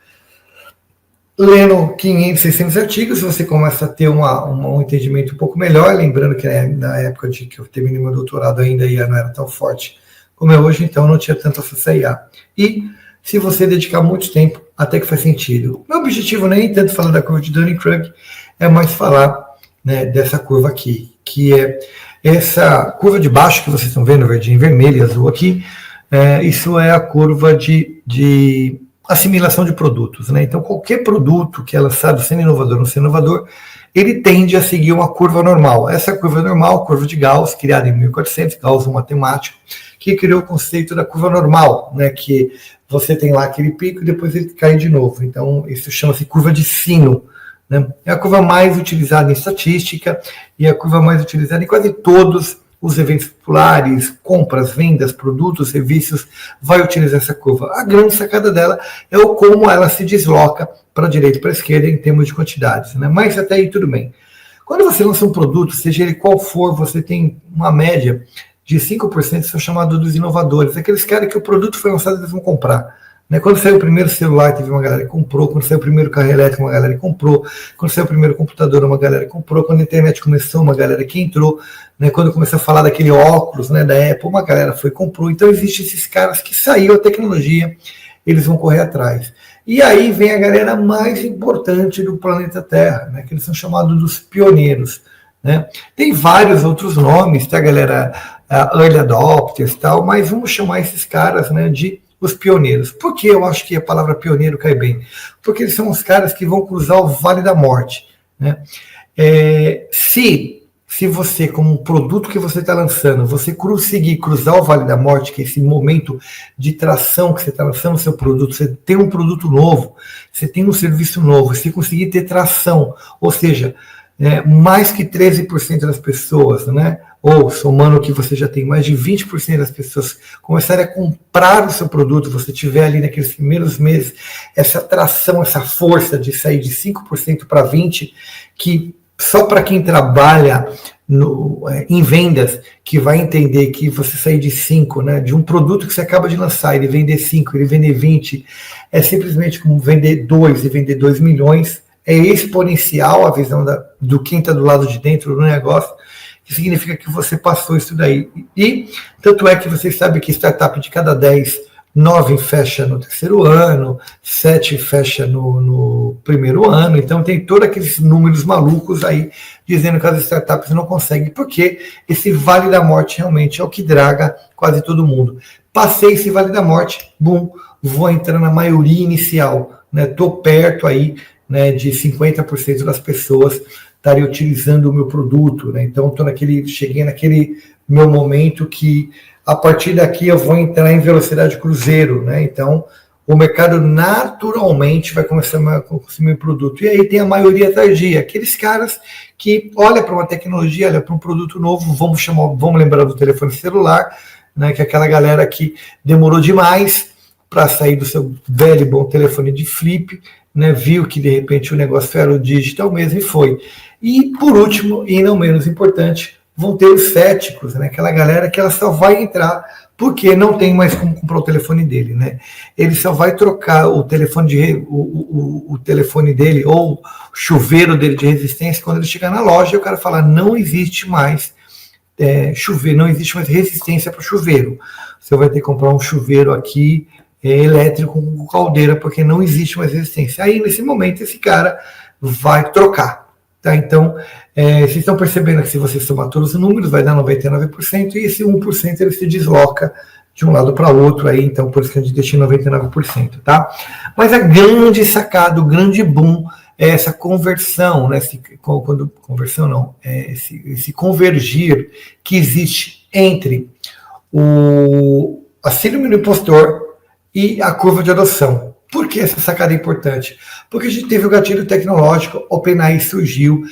Lendo 500, 600 artigos, você começa a ter um entendimento um pouco melhor, lembrando que, né, na época de que eu terminei meu doutorado ainda a IA não era tão forte como é hoje, então não tinha tanto acesso a IA. E se você dedicar muito tempo, até que faz sentido. Meu objetivo nem tanto falar da curva de Dunning-Kruger, é mais falar, né, dessa curva aqui, que é essa curva de baixo que vocês estão vendo, verdinho, vermelho e azul aqui, isso é a curva de assimilação de produtos, né? Então, qualquer produto que é lançado sendo inovador ou não sendo inovador, ele tende a seguir uma curva normal. Essa curva normal, curva de Gauss, criada em 1400, Gauss, um matemático, que criou o conceito da curva normal, né? Que você tem lá aquele pico e depois ele cai de novo. Então, isso chama-se curva de sino, né? É a curva mais utilizada em estatística e a curva mais utilizada em quase todos os eventos populares, compras, vendas, produtos, serviços, vai utilizar essa curva. A grande sacada dela é o como ela se desloca para a direita e para a esquerda em termos de quantidades, né? Mas até aí tudo bem. Quando você lança um produto, seja ele qual for, você tem uma média de 5% que são chamados dos inovadores, aqueles caras que o produto foi lançado, eles vão comprar. Né? Quando saiu o primeiro celular, teve uma galera que comprou. Quando saiu o primeiro carro elétrico, uma galera que comprou. Quando saiu o primeiro computador, uma galera que comprou. Quando a internet começou, uma galera que entrou. Né? Quando começou a falar daquele óculos, né, da Apple, uma galera foi e comprou. Então, existem esses caras que saiu a tecnologia, eles vão correr atrás. E aí vem a galera mais importante do planeta Terra, né, que eles são chamados dos pioneiros. Né? Tem vários outros nomes, tá, galera? Early adopters e tal, mas vamos chamar esses caras, né, de os pioneiros. Por que eu acho que a palavra pioneiro cai bem? Porque eles são os caras que vão cruzar o Vale da Morte. Né? Se você, como um produto que você está lançando, você conseguir cruzar o Vale da Morte, que é esse momento de tração que você está lançando o seu produto, você tem um produto novo, você tem um serviço novo, você conseguir ter tração, ou seja, mais que 13% das pessoas, né, ou somando que você já tem mais de 20% das pessoas começarem a comprar o seu produto, você tiver ali naqueles primeiros meses essa tração, essa força de sair de 5% para 20%, que só para quem trabalha em vendas, que vai entender que você sair de 5, né, de um produto que você acaba de lançar, ele vender 5, ele vender 20, é simplesmente como vender 2 e vender 2 milhões, é exponencial a visão do quem está do lado de dentro do negócio, que significa que você passou isso daí. E tanto é que vocês sabem que startup de cada 10, 9 fecha no terceiro ano, 7 fecha no primeiro ano, então tem todos aqueles números malucos aí, dizendo que as startups não conseguem, porque esse Vale da Morte realmente é o que draga quase todo mundo. Passei esse Vale da Morte, bum, vou entrar na maioria inicial, né? Tô perto aí, né, de 50% das pessoas estarem utilizando o meu produto, né? Então cheguei naquele meu momento que a partir daqui eu vou entrar em velocidade cruzeiro, né? Então o mercado naturalmente vai começar a consumir o produto. E aí tem a maioria tardia, aqueles caras que olham para uma tecnologia, olham para um produto novo, vamos lembrar do telefone celular, né? Que é aquela galera que demorou demais para sair do seu velho e bom telefone de flip, né, viu que de repente o negócio era o digital mesmo e foi. E por último, e não menos importante, vão ter os céticos, né, aquela galera que ela só vai entrar porque não tem mais como comprar o telefone dele, né? Ele só vai trocar o telefone o telefone dele ou o chuveiro dele de resistência quando ele chegar na loja e o cara falar não existe mais chuveiro, não existe mais resistência para o chuveiro. Você vai ter que comprar um chuveiro aqui elétrico com caldeira, porque não existe mais resistência. Aí, nesse momento, esse cara vai trocar. Tá? Então, vocês estão percebendo que se você somar todos os números, vai dar 99%, e esse 1% ele se desloca de um lado para o outro, aí, então por isso que a gente deixa em 99%. Tá? Mas a grande sacada, o grande boom, é essa conversão, né? Esse convergir que existe entre a síndrome do impostor e a curva de adoção. Por que essa sacada é importante? Porque a gente teve o gatilho tecnológico, OpenAI surgiu,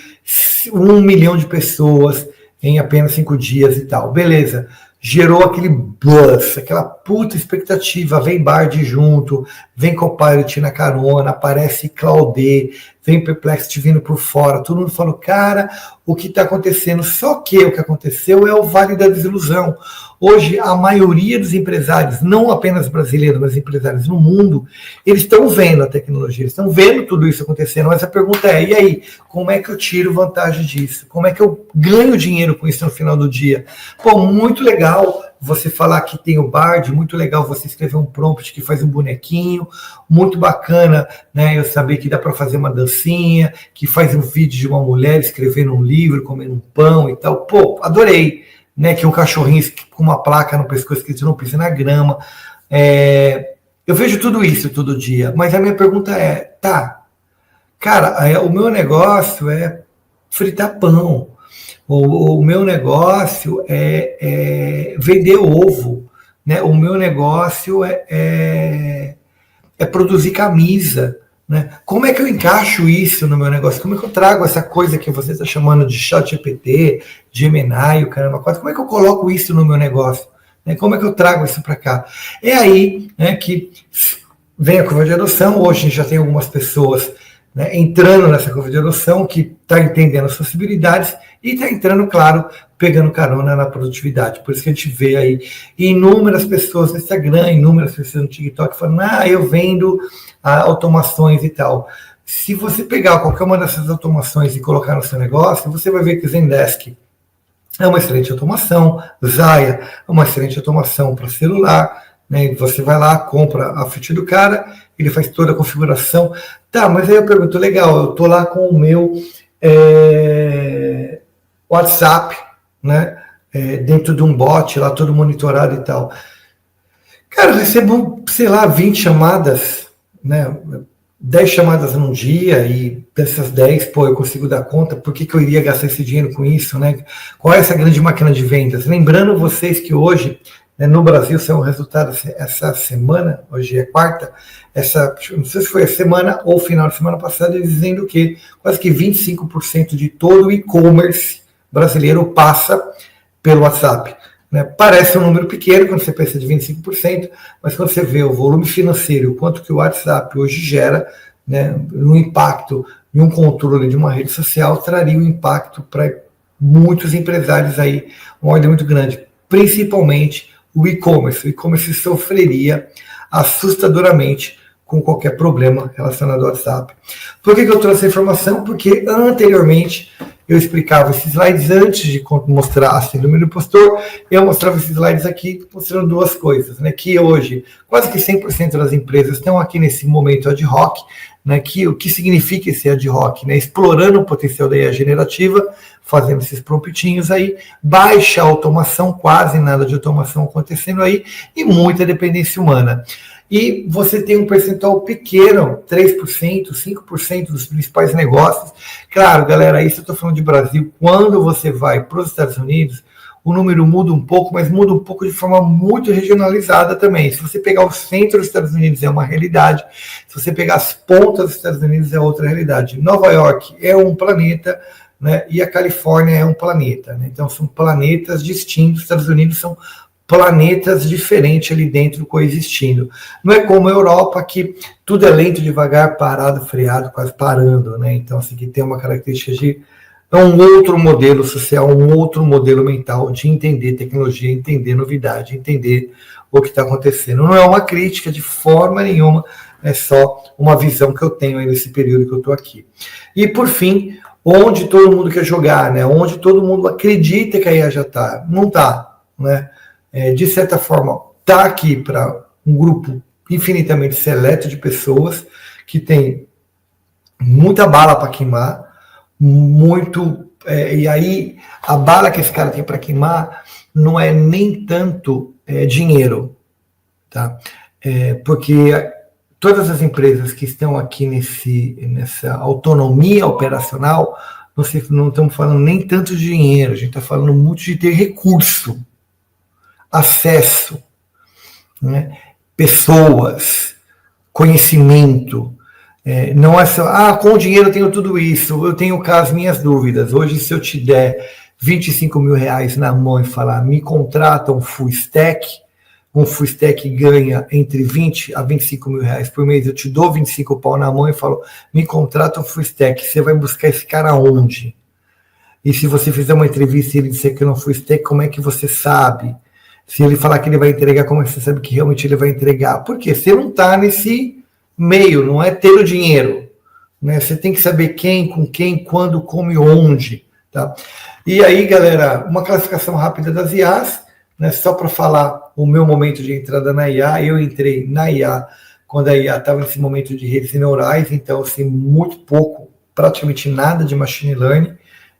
1 milhão de pessoas em apenas 5 dias e tal. Beleza, gerou aquele buzz, aquela puta expectativa, vem Bard junto, vem Copilot na carona, aparece Claude, vem Perplexity vindo por fora, todo mundo falou, cara, o que está acontecendo? Só que o que aconteceu é o Vale da Desilusão. Hoje, a maioria dos empresários, não apenas brasileiros, mas empresários no mundo, eles estão vendo a tecnologia, eles estão vendo tudo isso acontecendo, mas a pergunta é, e aí, como é que eu tiro vantagem disso? Como é que eu ganho dinheiro com isso no final do dia? Pô, muito legal, você falar que tem o Bard, muito legal você escrever um prompt que faz um bonequinho, muito bacana, né? Eu saber que dá para fazer uma dancinha, que faz um vídeo de uma mulher escrevendo um livro, comendo um pão e tal. Pô, adorei, né? Que um cachorrinho com uma placa no pescoço que não pisa na grama. Eu vejo tudo isso todo dia, mas a minha pergunta é, tá, cara, o meu negócio é fritar pão. O meu negócio é vender ovo, né? O meu negócio é produzir camisa, né? Como é que eu encaixo isso no meu negócio? Como é que eu trago essa coisa que você está chamando de ChatGPT, Gemini, o caramba, como é que eu coloco isso no meu negócio? Né? Como é que eu trago isso para cá? É aí, né, que vem a curva de adoção. Hoje a gente já tem algumas pessoas, né, entrando nessa curva de adoção, que está entendendo as possibilidades e está entrando, claro, pegando carona na produtividade. Por isso que a gente vê aí inúmeras pessoas no Instagram, inúmeras pessoas no TikTok falando, eu vendo automações e tal. Se você pegar qualquer uma dessas automações e colocar no seu negócio, você vai ver que o Zendesk é uma excelente automação, Zaia é uma excelente automação para celular, né? Você vai lá, compra a ficha do cara, ele faz toda a configuração. Tá, mas aí eu pergunto, legal, eu tô lá com o meu WhatsApp, né? Dentro de um bot, lá todo monitorado e tal. Cara, eu recebo, sei lá, 20 chamadas, né? 10 chamadas num dia, e dessas 10, pô, eu consigo dar conta. Por que eu iria gastar esse dinheiro com isso, né? Qual é essa grande máquina de vendas? Lembrando vocês que hoje, né, no Brasil, são resultados essa semana, hoje é quarta, não sei se foi a semana ou final de semana passada, dizendo que quase que 25% de todo o e-commerce brasileiro passa pelo WhatsApp. Né? Parece um número pequeno quando você pensa de 25%, mas quando você vê o volume financeiro, o quanto que o WhatsApp hoje gera, né, no impacto e um controle de uma rede social, traria um impacto para muitos empresários aí, uma ordem muito grande, principalmente o e-commerce. O e-commerce sofreria assustadoramente com qualquer problema relacionado ao WhatsApp. Por que eu trouxe essa informação? Porque anteriormente eu explicava esses slides antes de mostrar a síndrome do impostor. Eu mostrava esses slides aqui mostrando duas coisas, né? Que hoje quase que 100% das empresas estão aqui nesse momento ad hoc, né? Que o que significa esse ad hoc, né? Explorando o potencial da IA generativa, fazendo esses promptinhos aí, baixa automação, quase nada de automação acontecendo aí, e muita dependência humana. E você tem um percentual pequeno, 3%, 5% dos principais negócios. Claro, galera, isso eu estou falando de Brasil. Quando você vai para os Estados Unidos, o número muda um pouco, mas muda um pouco de forma muito regionalizada também. Se você pegar o centro dos Estados Unidos, é uma realidade. Se você pegar as pontas dos Estados Unidos, é outra realidade. Nova York é um planeta, né, e a Califórnia é um planeta. Né? Então, são planetas distintos. Os Estados Unidos são planetas diferentes ali dentro coexistindo. Não é como a Europa, que tudo é lento, devagar, parado, freado, quase parando, né? Então, assim, que tem uma característica de um outro modelo social, um outro modelo mental de entender tecnologia, entender novidade, entender o que está acontecendo. Não é uma crítica de forma nenhuma, é só uma visão que eu tenho aí nesse período que eu estou aqui. E, por fim, onde todo mundo quer jogar, né? Onde todo mundo acredita que a IA já está. Não está, né? De certa forma, está aqui para um grupo infinitamente seleto de pessoas que tem muita bala para queimar, e aí a bala que esse cara tem para queimar não é nem tanto dinheiro, tá? Porque todas as empresas que estão aqui nessa autonomia operacional, não estamos falando nem tanto de dinheiro, a gente está falando muito de ter recurso, acesso, né? Pessoas, conhecimento. Não é só, com dinheiro eu tenho tudo isso, eu tenho cá as minhas dúvidas. Hoje, se eu te der 25 mil reais na mão e falar, me contrata um full stack ganha entre 20 a 25 mil reais por mês, eu te dou 25 pau na mão e falo, me contrata um full stack, você vai buscar esse cara onde? E se você fizer uma entrevista e ele disser que não full stack, como é que você sabe? Se ele falar que ele vai entregar, como é que você sabe que realmente ele vai entregar? Porque você não está nesse meio, não é ter o dinheiro, né? Você tem que saber quem, com quem, quando, como e onde, tá? E aí, galera, uma classificação rápida das IAs, né? Só para falar o meu momento de entrada na IA, eu entrei na IA quando a IA estava nesse momento de redes neurais, então assim, muito pouco, praticamente nada de machine learning,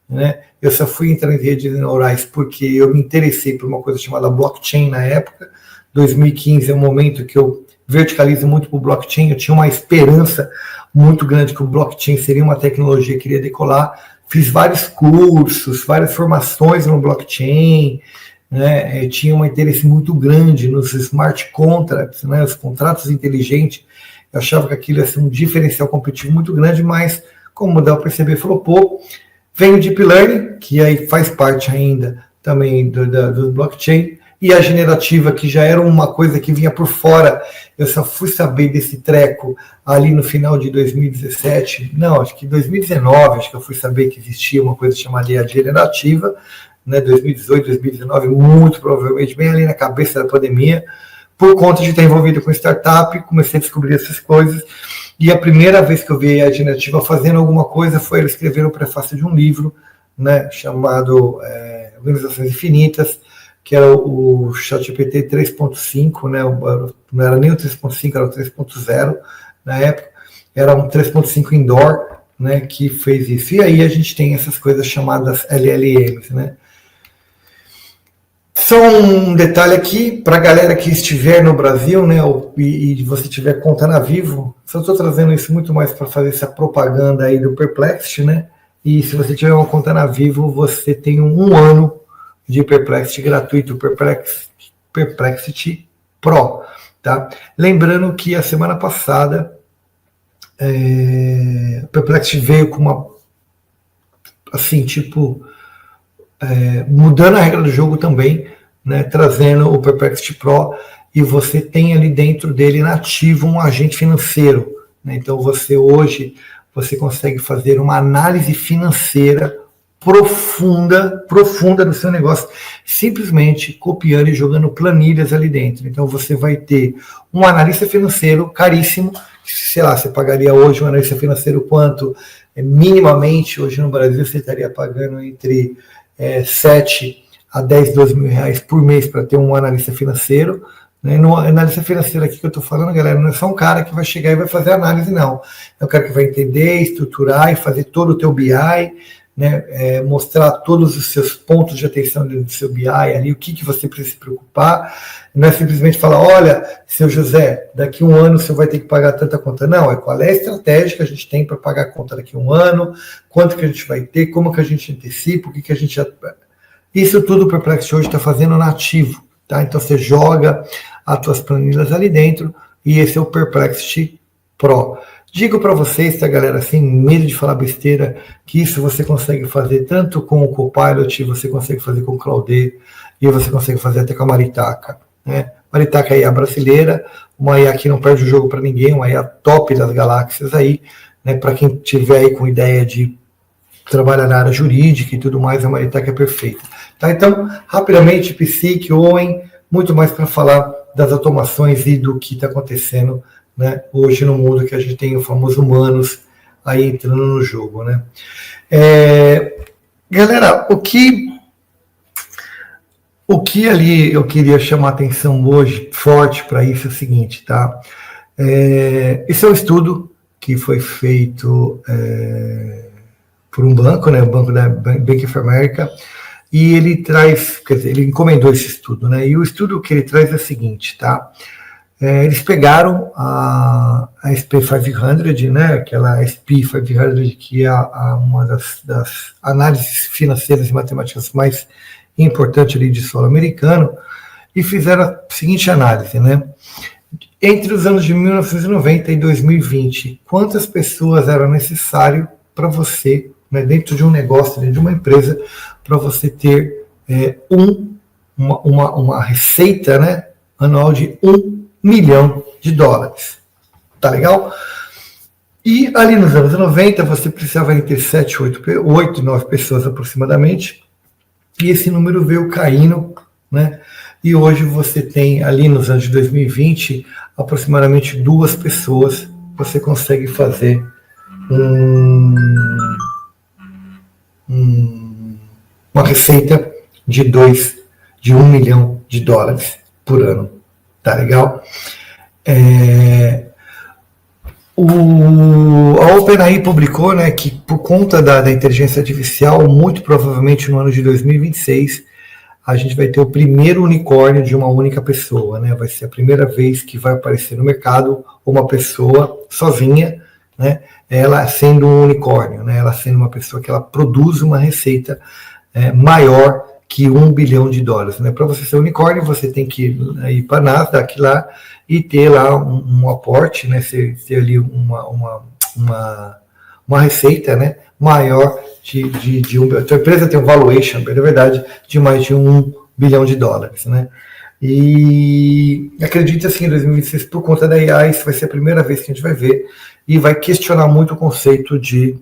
né? Eu só fui entrar em redes neurais porque eu me interessei por uma coisa chamada blockchain na época. 2015 é um momento que eu verticalizo muito para o blockchain, eu tinha uma esperança muito grande que o blockchain seria uma tecnologia que iria decolar. Fiz vários cursos, várias formações no blockchain, né? Eu tinha um interesse muito grande nos smart contracts, né? Os contratos inteligentes. Eu achava que aquilo ia ser um diferencial competitivo muito grande, mas como dá para perceber, flopou. Vem o Deep Learning, que aí faz parte ainda também do blockchain, e a generativa, que já era uma coisa que vinha por fora. Eu só fui saber desse treco ali no final de 2017, não, acho que 2019, acho que eu fui saber que existia uma coisa chamada IA generativa, né, 2018, 2019, muito provavelmente bem ali na cabeça da pandemia, por conta de estar envolvido com startup, comecei a descobrir essas coisas, e a primeira vez que eu vi a generativa fazendo alguma coisa foi ele escrever o prefácio de um livro, né, chamado Organizações Infinitas, que era o ChatGPT 3.5, né, não era nem o 3.5, era o 3.0 na época, era um 3.5 indoor, né, que fez isso. E aí a gente tem essas coisas chamadas LLMs, né. Só um detalhe aqui, para a galera que estiver no Brasil, né, e você tiver conta na Vivo, só estou trazendo isso muito mais para fazer essa propaganda aí do Perplexity, né, e se você tiver uma conta na Vivo, você tem um ano de Perplexity gratuito, Perplexity Pro, tá? Lembrando que a semana passada, o Perplexity veio com uma, assim, tipo... mudando a regra do jogo também, né, trazendo o Perplexity Pro, e você tem ali dentro dele nativo um agente financeiro, né, então hoje você consegue fazer uma análise financeira profunda do seu negócio, simplesmente copiando e jogando planilhas ali dentro. Então você vai ter um analista financeiro caríssimo, sei lá, você pagaria hoje um analista financeiro quanto? Minimamente, hoje no Brasil você estaria pagando entre 7 a 10, 12 mil reais por mês para ter um analista financeiro. Né? No analista financeiro aqui que eu estou falando, galera, não é só um cara que vai chegar e vai fazer análise, não. É um cara que vai entender, estruturar e fazer todo o teu BI, né? Mostrar todos os seus pontos de atenção do seu BI ali, o que você precisa se preocupar. Não é simplesmente falar, olha, seu José, daqui a um ano você vai ter que pagar tanta conta. Não, qual é a estratégia que a gente tem para pagar a conta daqui a um ano, quanto que a gente vai ter, como que a gente antecipa, o que a gente... Isso tudo o Perplexity hoje está fazendo nativo, tá? Então você joga as tuas planilhas ali dentro e esse é o Perplexity Pro. Digo para vocês, tá, galera, sem medo de falar besteira, que isso você consegue fazer tanto com o Copilot, você consegue fazer com o Claude, e você consegue fazer até com a Maritaca, né? Maritaca é a IA brasileira, uma IA que não perde o jogo para ninguém, uma IA top das galáxias aí, né? Para quem tiver aí com ideia de trabalhar na área jurídica e tudo mais, a Maritaca é perfeita. Tá? Então, rapidamente, Psique, Owen, muito mais para falar das automações e do que está acontecendo, né, hoje no mundo, que a gente tem o famoso humanos aí entrando no jogo, né? Galera, o que ali eu queria chamar a atenção hoje, forte para isso, é o seguinte, tá? Esse é um estudo que foi feito por um banco, né, o banco da Bank of America, e ele traz, quer dizer, ele encomendou esse estudo, né? E o estudo que ele traz é o seguinte, tá? Eles pegaram a SP500, né, aquela SP500, que é uma das análises financeiras e matemáticas mais importantes ali de solo americano, e fizeram a seguinte análise, né? Entre os anos de 1990 e 2020, quantas pessoas era necessário para você, né, dentro de um negócio, dentro de uma empresa, para você ter uma receita, né, anual de $1 milhão. Tá legal? E ali nos anos 90, você precisava ter 7, 8, 9 pessoas aproximadamente, e esse número veio caindo, né? E hoje você tem ali nos anos de 2020, aproximadamente 2 pessoas, você consegue fazer uma receita de de $1 milhão por ano. Tá legal? A OpenAI publicou, né, que por conta da inteligência artificial, muito provavelmente no ano de 2026, a gente vai ter o primeiro unicórnio de uma única pessoa, né? Vai ser a primeira vez que vai aparecer no mercado uma pessoa sozinha, né? Ela sendo um unicórnio, né? Ela sendo uma pessoa que ela produz uma receita maior que $1 bilhão, né? Para você ser unicórnio, você tem que ir para a Nasdaq lá e ter lá um aporte, né? Ter ali uma receita, né? Maior de um. A empresa tem um valuation, na verdade, de mais de $1 bilhão, né? E acredito assim, em 2026, por conta da AI, isso vai ser a primeira vez que a gente vai ver e vai questionar muito o conceito de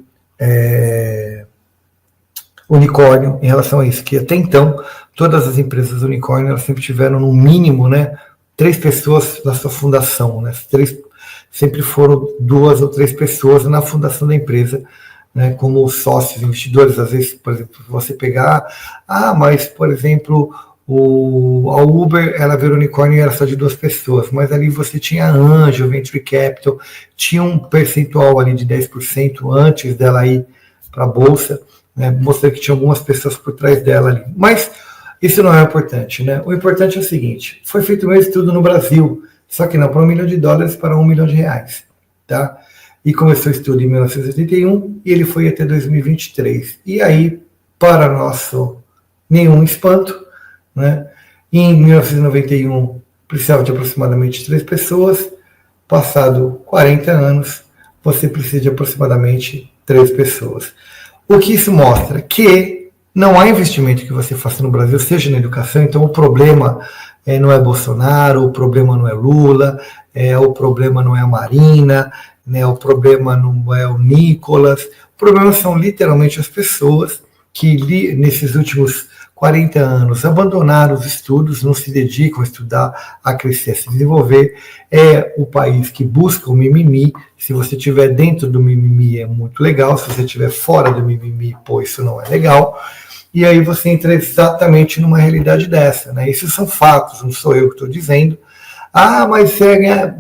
unicórnio em relação a isso, que até então todas as empresas unicórnio elas sempre tiveram no mínimo, né, 3 pessoas na sua fundação, né, sempre foram 2 ou 3 pessoas na fundação da empresa, né, como sócios, investidores. Às vezes, por exemplo, você pegar, mas por exemplo a Uber, ela virou unicórnio e era só de 2 pessoas, mas ali você tinha anjo, venture capital, tinha um percentual ali de 10% antes dela ir para a bolsa, né, mostrando que tinha algumas pessoas por trás dela ali. Mas isso não é importante, né? O importante é o seguinte: foi feito um estudo no Brasil, só que não para $1 milhão, para $1 milhão, tá? E começou o estudo em 1981 e ele foi até 2023. E aí, para nosso nenhum espanto, né, em 1991 precisava de aproximadamente 3 pessoas, passado 40 anos, você precisa de aproximadamente 3 pessoas. O que isso mostra? Que não há investimento que você faça no Brasil, seja na educação. Então o problema não é Bolsonaro, o problema não é Lula, o problema não é a Marina, né, o problema não é o Nicolas, o problema são literalmente as pessoas que nesses últimos 40 anos abandonaram os estudos, não se dedicam a estudar, a crescer, a se desenvolver. É o país que busca o mimimi. Se você estiver dentro do mimimi é muito legal, se você estiver fora do mimimi, pô, isso não é legal. E aí você entra exatamente numa realidade dessa, né? Isso são fatos, não sou eu que estou dizendo. Mas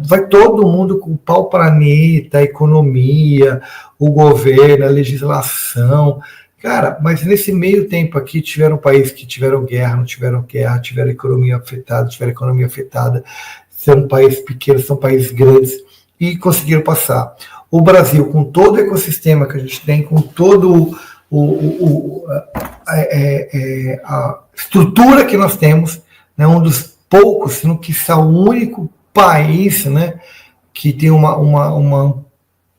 vai todo mundo culpar o planeta, a economia, o governo, a legislação. Cara, mas nesse meio tempo aqui tiveram países que tiveram guerra, não tiveram guerra, tiveram economia afetada, são países pequenos, são países grandes e conseguiram passar. O Brasil, com todo o ecossistema que a gente tem, com todo a estrutura que nós temos, né, um dos poucos, se não quiçá o único país, né, que tem uma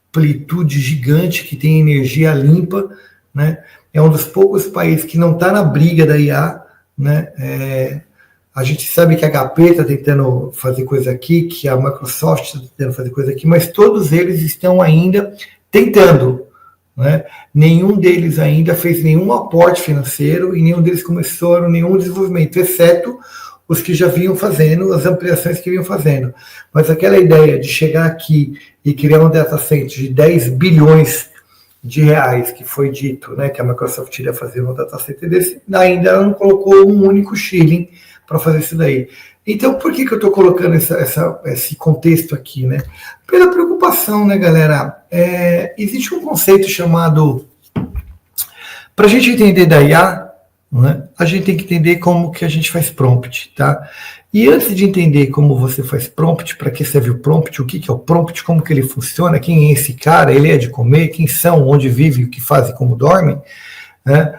amplitude gigante, que tem energia limpa, né? É um dos poucos países que não está na briga da IA, né? A gente sabe que a HP está tentando fazer coisa aqui, que a Microsoft está tentando fazer coisa aqui, mas todos eles estão ainda tentando, né? Nenhum deles ainda fez nenhum aporte financeiro e nenhum deles começou nenhum desenvolvimento, exceto os que já vinham fazendo, as ampliações que vinham fazendo. Mas aquela ideia de chegar aqui e criar um data center de 10 bilhões de reais, que foi dito, né, que a Microsoft iria fazer um data center desse, ainda ela não colocou um único shilling para fazer isso daí. Então, por que eu estou colocando esse contexto aqui, né? Pela preocupação, né, galera? Existe um conceito chamado... Para a gente entender da IA, né, a gente tem que entender como que a gente faz prompt, tá? E antes de entender como você faz prompt, para que serve o prompt, o que é o prompt, como que ele funciona, quem é esse cara, ele é de comer, quem são, onde vive, o que faz e como dorme, né?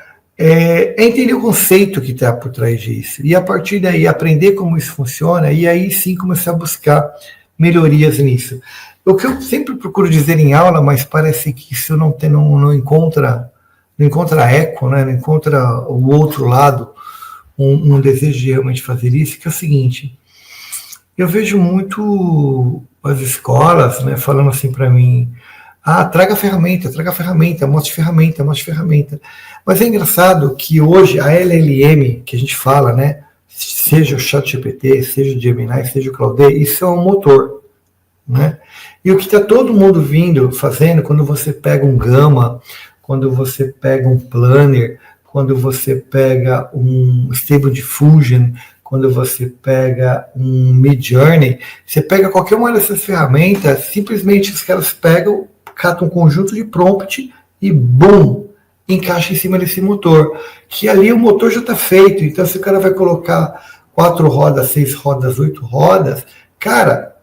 Entender o conceito que está por trás disso. E a partir daí, aprender como isso funciona e aí sim começar a buscar melhorias nisso. O que eu sempre procuro dizer em aula, mas parece que isso não encontra eco, né? Não encontra o outro lado, um desejo de realmente fazer isso, que é o seguinte: eu vejo muito as escolas, né, falando assim para mim, traga ferramenta, mostre ferramenta. Mas é engraçado que hoje a LLM, que a gente fala, né, seja o ChatGPT, seja o Gemini, seja o Claude, isso é um motor, né? E o que está todo mundo fazendo, quando você pega um Gama, quando você pega um Planner, quando você pega um Stable Diffusion, quando você pega um Midjourney, você pega qualquer uma dessas ferramentas, simplesmente os caras pegam, catam um conjunto de prompt e BUM! Encaixa em cima desse motor. Que ali o motor já está feito. Então, se o cara vai colocar 4 rodas, 6 rodas, 8 rodas, cara,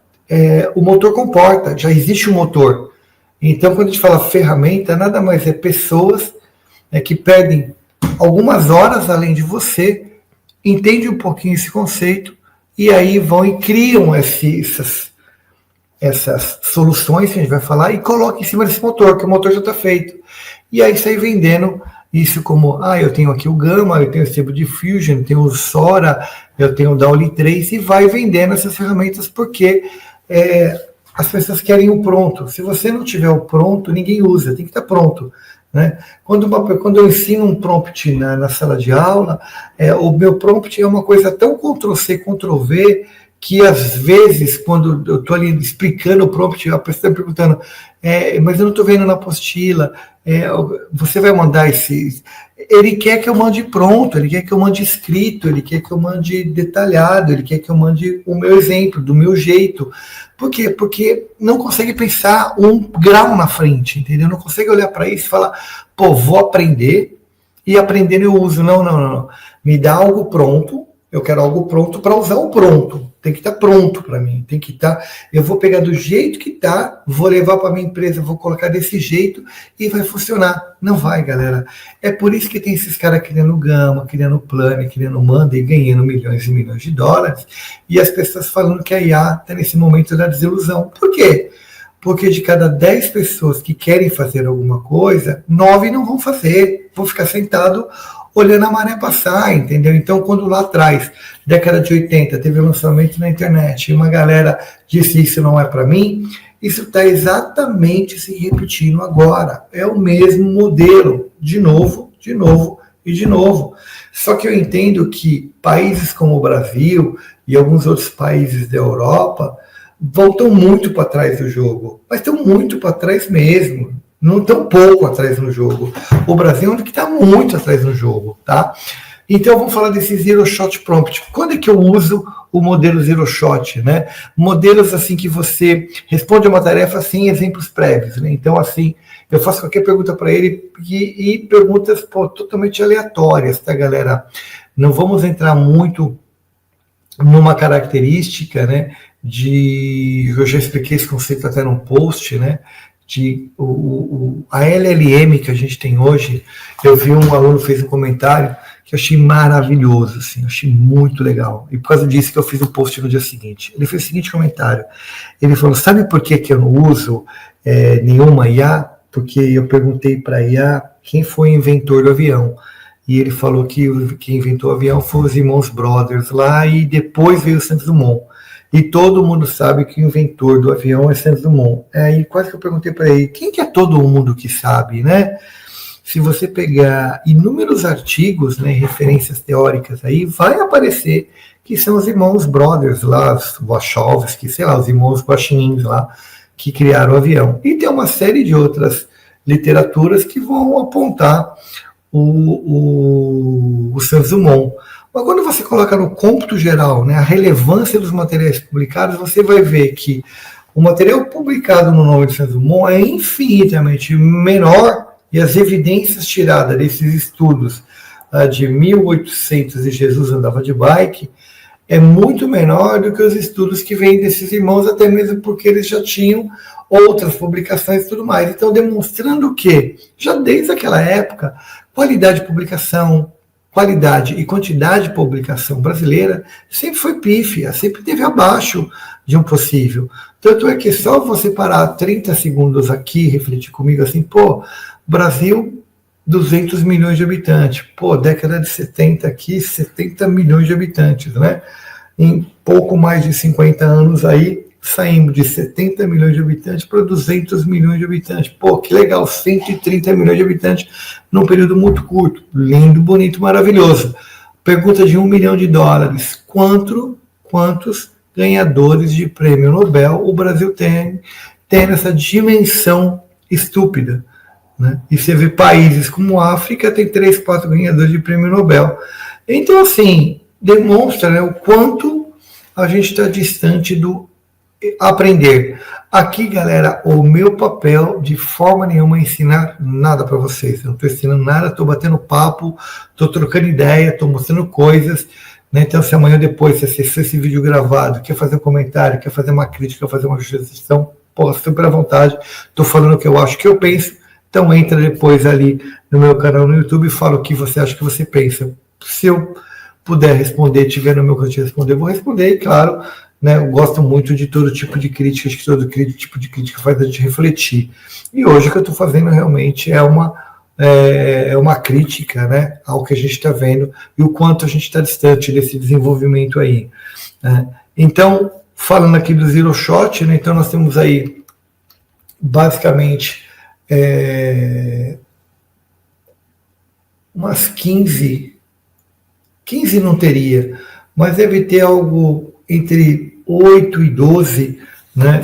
o motor comporta, já existe um motor. Então, quando a gente fala ferramenta, nada mais é pessoas que perdem algumas horas além de você, entendem um pouquinho esse conceito, e aí vão e criam essas soluções que a gente vai falar e colocam em cima desse motor, que o motor já está feito. E aí sai vendendo isso como, eu tenho aqui o Gamma, eu tenho o Stable Diffusion, eu tenho o Sora, eu tenho o DALL-E 3, e vai vendendo essas ferramentas porque as pessoas querem o pronto. Se você não tiver o pronto, ninguém usa, tem que estar pronto. Né? Quando eu ensino um prompt na sala de aula, o meu prompt é uma coisa tão Ctrl+C, Ctrl+V, que às vezes, quando eu estou ali explicando o prompt, a pessoa está me perguntando, mas eu não estou vendo na apostila, você vai mandar esse... Ele quer que eu mande pronto, ele quer que eu mande escrito, ele quer que eu mande detalhado, ele quer que eu mande o meu exemplo, do meu jeito. Por quê? Porque não consegue pensar um grau na frente, entendeu? Não consegue olhar para isso e falar, vou aprender, e aprendendo eu uso. Não. Me dá algo pronto, eu quero algo pronto para usar o pronto. Tem que estar pronto para mim, tem que estar. Eu vou pegar do jeito que está, vou levar para minha empresa, vou colocar desse jeito e vai funcionar. Não vai, galera. É por isso que tem esses caras criando Gamma, criando Plane, criando Manda e ganhando milhões e milhões de dólares. E as pessoas falando que a IA está nesse momento da desilusão. Por quê? Porque de cada 10 pessoas que querem fazer alguma coisa, 9 não vão fazer, vão ficar sentado olhando a maré passar, entendeu? Então, quando lá atrás, década de 80, teve um lançamento na internet e uma galera disse isso não é para mim, isso está exatamente se repetindo agora. É o mesmo modelo, de novo e de novo. Só que eu entendo que países como o Brasil e alguns outros países da Europa voltam muito para trás do jogo, mas estão muito para trás mesmo. Não tão pouco atrás no jogo. O Brasil é onde está muito atrás no jogo, tá? Então vamos falar desse Zero Shot Prompt. Quando é que eu uso o modelo Zero Shot, né? Modelos assim que você responde a uma tarefa sem exemplos prévios, né? Então assim, eu faço qualquer pergunta para ele e perguntas totalmente aleatórias, tá, galera? Não vamos entrar muito numa característica, né? Eu já expliquei esse conceito até num post, né? A LLM que a gente tem hoje. Eu vi um aluno fez um comentário que eu achei maravilhoso, assim, achei muito legal, e por causa disso que eu fiz o post no dia seguinte. Ele fez o seguinte comentário, ele falou, sabe por que eu não uso nenhuma IA? Porque eu perguntei para a IA quem foi o inventor do avião, e ele falou que quem inventou o avião foi os irmãos Brothers lá, e depois veio o Santos Dumont. E todo mundo sabe que o inventor do avião é Santos Dumont. Aí quase que eu perguntei para ele, quem que é todo mundo que sabe, né? Se você pegar inúmeros artigos, né, referências teóricas aí, vai aparecer que são os irmãos Brothers lá, os Wachowski, sei lá, os irmãos Guaxinins lá, que criaram o avião. E tem uma série de outras literaturas que vão apontar o Santos Dumont. Mas quando você coloca no cômputo geral, né, a relevância dos materiais publicados, você vai ver que o material publicado no nome de Santos Dumont é infinitamente menor, e as evidências tiradas desses estudos de 1800 e Jesus andava de bike é muito menor do que os estudos que vêm desses irmãos, até mesmo porque eles já tinham outras publicações e tudo mais. Então, demonstrando que, já desde aquela época, qualidade de publicação, qualidade e quantidade de publicação brasileira sempre foi pífia, sempre esteve abaixo de um possível. Tanto é que só você parar 30 segundos aqui e refletir comigo assim, Brasil, 200 milhões de habitantes. Década de 70 aqui, 70 milhões de habitantes, né? Em pouco mais de 50 anos aí, saímos de 70 milhões de habitantes para 200 milhões de habitantes. Que legal, 130 milhões de habitantes num período muito curto. Lindo, bonito, maravilhoso. Pergunta de $1 milhão. Quantos ganhadores de prêmio Nobel o Brasil tem essa dimensão estúpida? né? E você vê países como a África, tem 3, 4 ganhadores de prêmio Nobel. Então, assim, demonstra, né, o quanto a gente está distante do aprender. Aqui, galera, o meu papel de forma nenhuma é ensinar nada para vocês. Eu não estou ensinando nada, estou batendo papo, estou trocando ideia, estou mostrando coisas, né? Então, se amanhã depois você assistir esse vídeo gravado, quer fazer um comentário, quer fazer uma crítica, quer fazer uma sugestão, porra, super à vontade. Estou falando o que eu acho que eu penso. Então entra depois ali no meu canal no YouTube e fala o que você acha que você pensa. Se eu puder responder, tiver no meu canto de responder, eu vou responder, e claro, né, eu gosto muito de todo tipo de crítica, acho que todo tipo de crítica faz a gente refletir. E hoje o que eu estou fazendo realmente é uma crítica, né, ao que a gente está vendo e o quanto a gente está distante desse desenvolvimento aí, né? Então, falando aqui do Zero Shot, né, então nós temos aí basicamente umas 15 não teria, mas deve ter algo entre 8 e 12, né,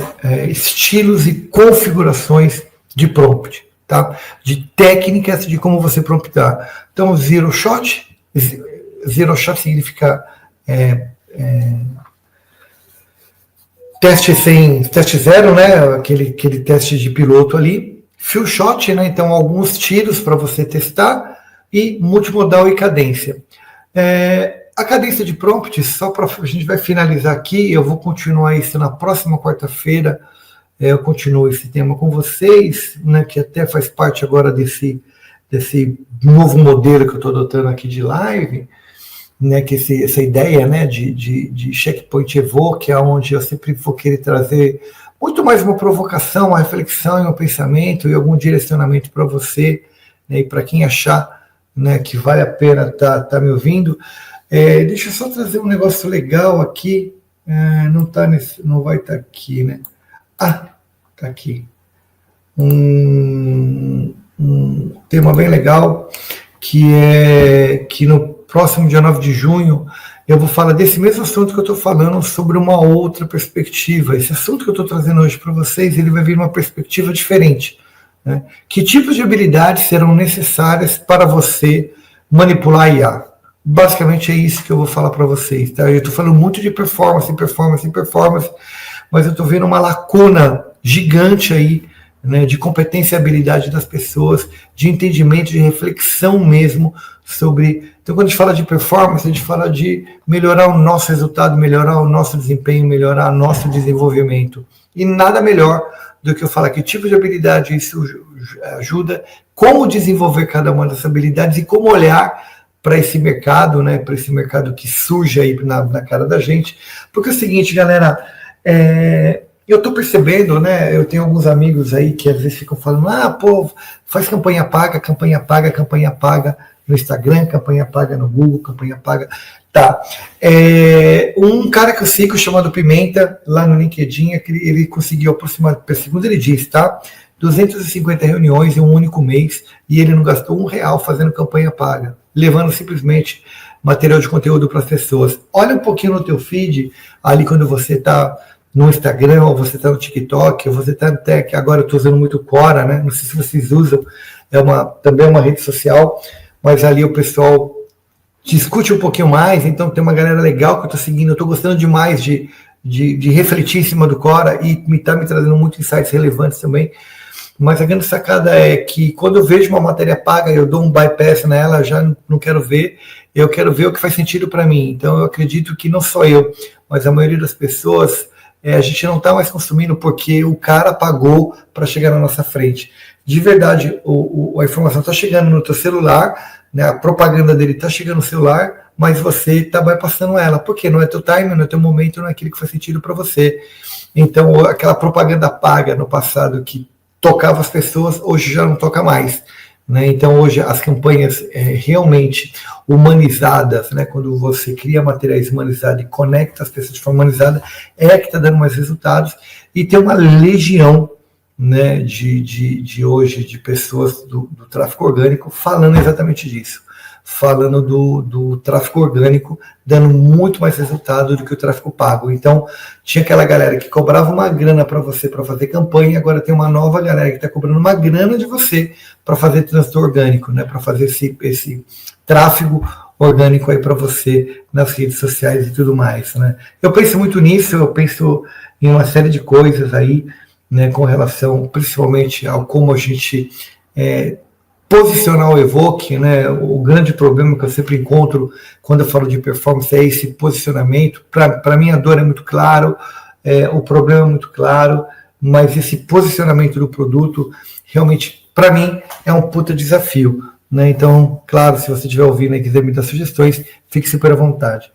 estilos e configurações de prompt, tá? De técnicas de como você promptar. Então, Zero Shot significa teste zero, né? Aquele teste de piloto ali. Few shot, né? Então alguns tiros para você testar, e multimodal e cadência. A cadência de prompt, só para a gente vai finalizar aqui, eu vou continuar isso na próxima quarta-feira. Eu continuo esse tema com vocês, né? Que até faz parte agora desse novo modelo que eu estou adotando aqui de live. Né, que essa ideia, né, de checkpoint evoke, onde eu sempre vou querer trazer muito mais uma provocação, uma reflexão e um pensamento e algum direcionamento para você, né, e para quem achar, né, que vale a pena tá me ouvindo. Deixa eu só trazer um negócio legal aqui. Não vai estar aqui, né? Tá aqui. Um tema bem legal, que é que no próximo dia 9 de junho, eu vou falar desse mesmo assunto que eu estou falando, sobre uma outra perspectiva. Esse assunto que eu estou trazendo hoje para vocês, ele vai vir uma perspectiva diferente, né? Que tipos de habilidades serão necessárias para você manipular a IA? Basicamente é isso que eu vou falar para vocês, tá? Eu estou falando muito de performance, mas eu estou vendo uma lacuna gigante aí, né, de competência e habilidade das pessoas, de entendimento, de reflexão mesmo sobre... Então, quando a gente fala de performance, a gente fala de melhorar o nosso resultado, melhorar o nosso desempenho, melhorar o nosso desenvolvimento. E nada melhor do que eu falar que tipo de habilidade isso ajuda, como desenvolver cada uma dessas habilidades e como olhar para esse mercado, né, para esse mercado que surge aí na cara da gente. Porque é o seguinte, galera, eu estou percebendo, né? Eu tenho alguns amigos aí que às vezes ficam falando, faz campanha paga no Instagram, campanha paga no Google, campanha paga. Tá. Um cara que eu sigo chamado Pimenta, lá no LinkedIn, ele conseguiu aproximar, segundo ele disse, tá? 250 reuniões em um único mês, e ele não gastou R$1 fazendo campanha paga, levando simplesmente material de conteúdo para as pessoas. Olha um pouquinho no teu feed, ali quando você está no Instagram, ou você está no TikTok, ou você está até, que agora eu estou usando muito Quora, né? Não sei se vocês usam, também é uma rede social, mas ali o pessoal discute um pouquinho mais, então tem uma galera legal que eu estou seguindo, eu estou gostando demais de refletir em cima do Quora, e está me trazendo muitos insights relevantes também. Mas a grande sacada é que quando eu vejo uma matéria paga, eu dou um bypass nela, já não quero ver, eu quero ver o que faz sentido para mim. Então eu acredito que não só eu, mas a maioria das pessoas, a gente não está mais consumindo porque o cara pagou para chegar na nossa frente. De verdade, a informação está chegando no teu celular, né, a propaganda dele está chegando no celular, mas você está bypassando ela, porque não é teu time, não é teu momento, não é aquilo que faz sentido para você. Então aquela propaganda paga no passado que tocava as pessoas, hoje já não toca mais, né? Então hoje as campanhas realmente humanizadas, né? Quando você cria materiais humanizados e conecta as pessoas de forma humanizada, que está dando mais resultados, e tem uma legião, né, de hoje de pessoas do tráfego orgânico falando exatamente disso, falando do tráfego orgânico, dando muito mais resultado do que o tráfego pago. Então, tinha aquela galera que cobrava uma grana para você para fazer campanha, agora tem uma nova galera que está cobrando uma grana de você para fazer trânsito orgânico, né? Para fazer esse tráfego orgânico aí para você nas redes sociais e tudo mais, né? Eu penso muito nisso, eu penso em uma série de coisas aí, né, com relação principalmente ao como a gente posicionar o Evoque, né? O grande problema que eu sempre encontro quando eu falo de performance é esse posicionamento. Para mim a dor é muito claro, o problema é muito claro, mas esse posicionamento do produto realmente, para mim, é um puta desafio. Né? Então, claro, se você estiver ouvindo e quiser me dar sugestões, fique super à vontade.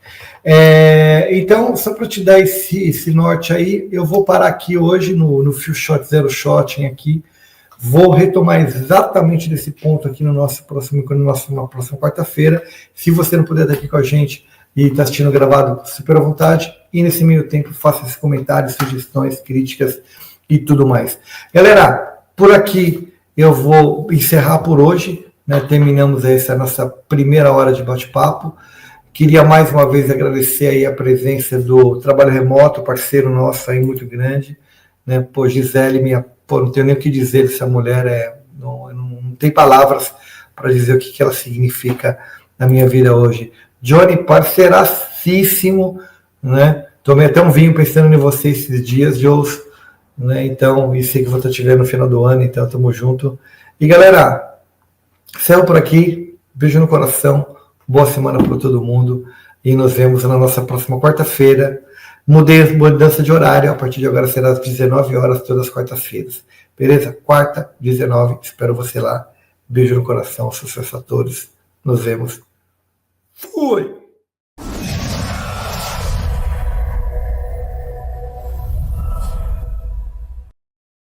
Então, só para te dar esse norte aí, eu vou parar aqui hoje no Few Shot Zero Shot aqui. Vou retomar exatamente desse ponto aqui na nossa próxima quarta-feira. Se você não puder estar aqui com a gente e está assistindo gravado, super à vontade. E nesse meio tempo, faça esses comentários, sugestões, críticas e tudo mais. Galera, por aqui eu vou encerrar por hoje. Né? Terminamos essa nossa primeira hora de bate-papo. Queria mais uma vez agradecer aí a presença do Trabalho Remoto, parceiro nosso aí muito grande. Né? Pô, Gisele, não tenho nem o que dizer dessa mulher, não tem palavras para dizer o que ela significa na minha vida hoje. Johnny, parceiracíssimo, né? Tomei até um vinho pensando em você esses dias, Joes, né? Então, e sei que vou estar te vendo no final do ano, então tamo junto. E galera, céu por aqui, beijo no coração, boa semana para todo mundo e nos vemos na nossa próxima quarta-feira. Mudança de horário, a partir de agora será às 19 horas, todas as quartas-feiras. Beleza? Quarta, 19, espero você lá. Beijo no coração, sucesso a todos. Nos vemos. Fui!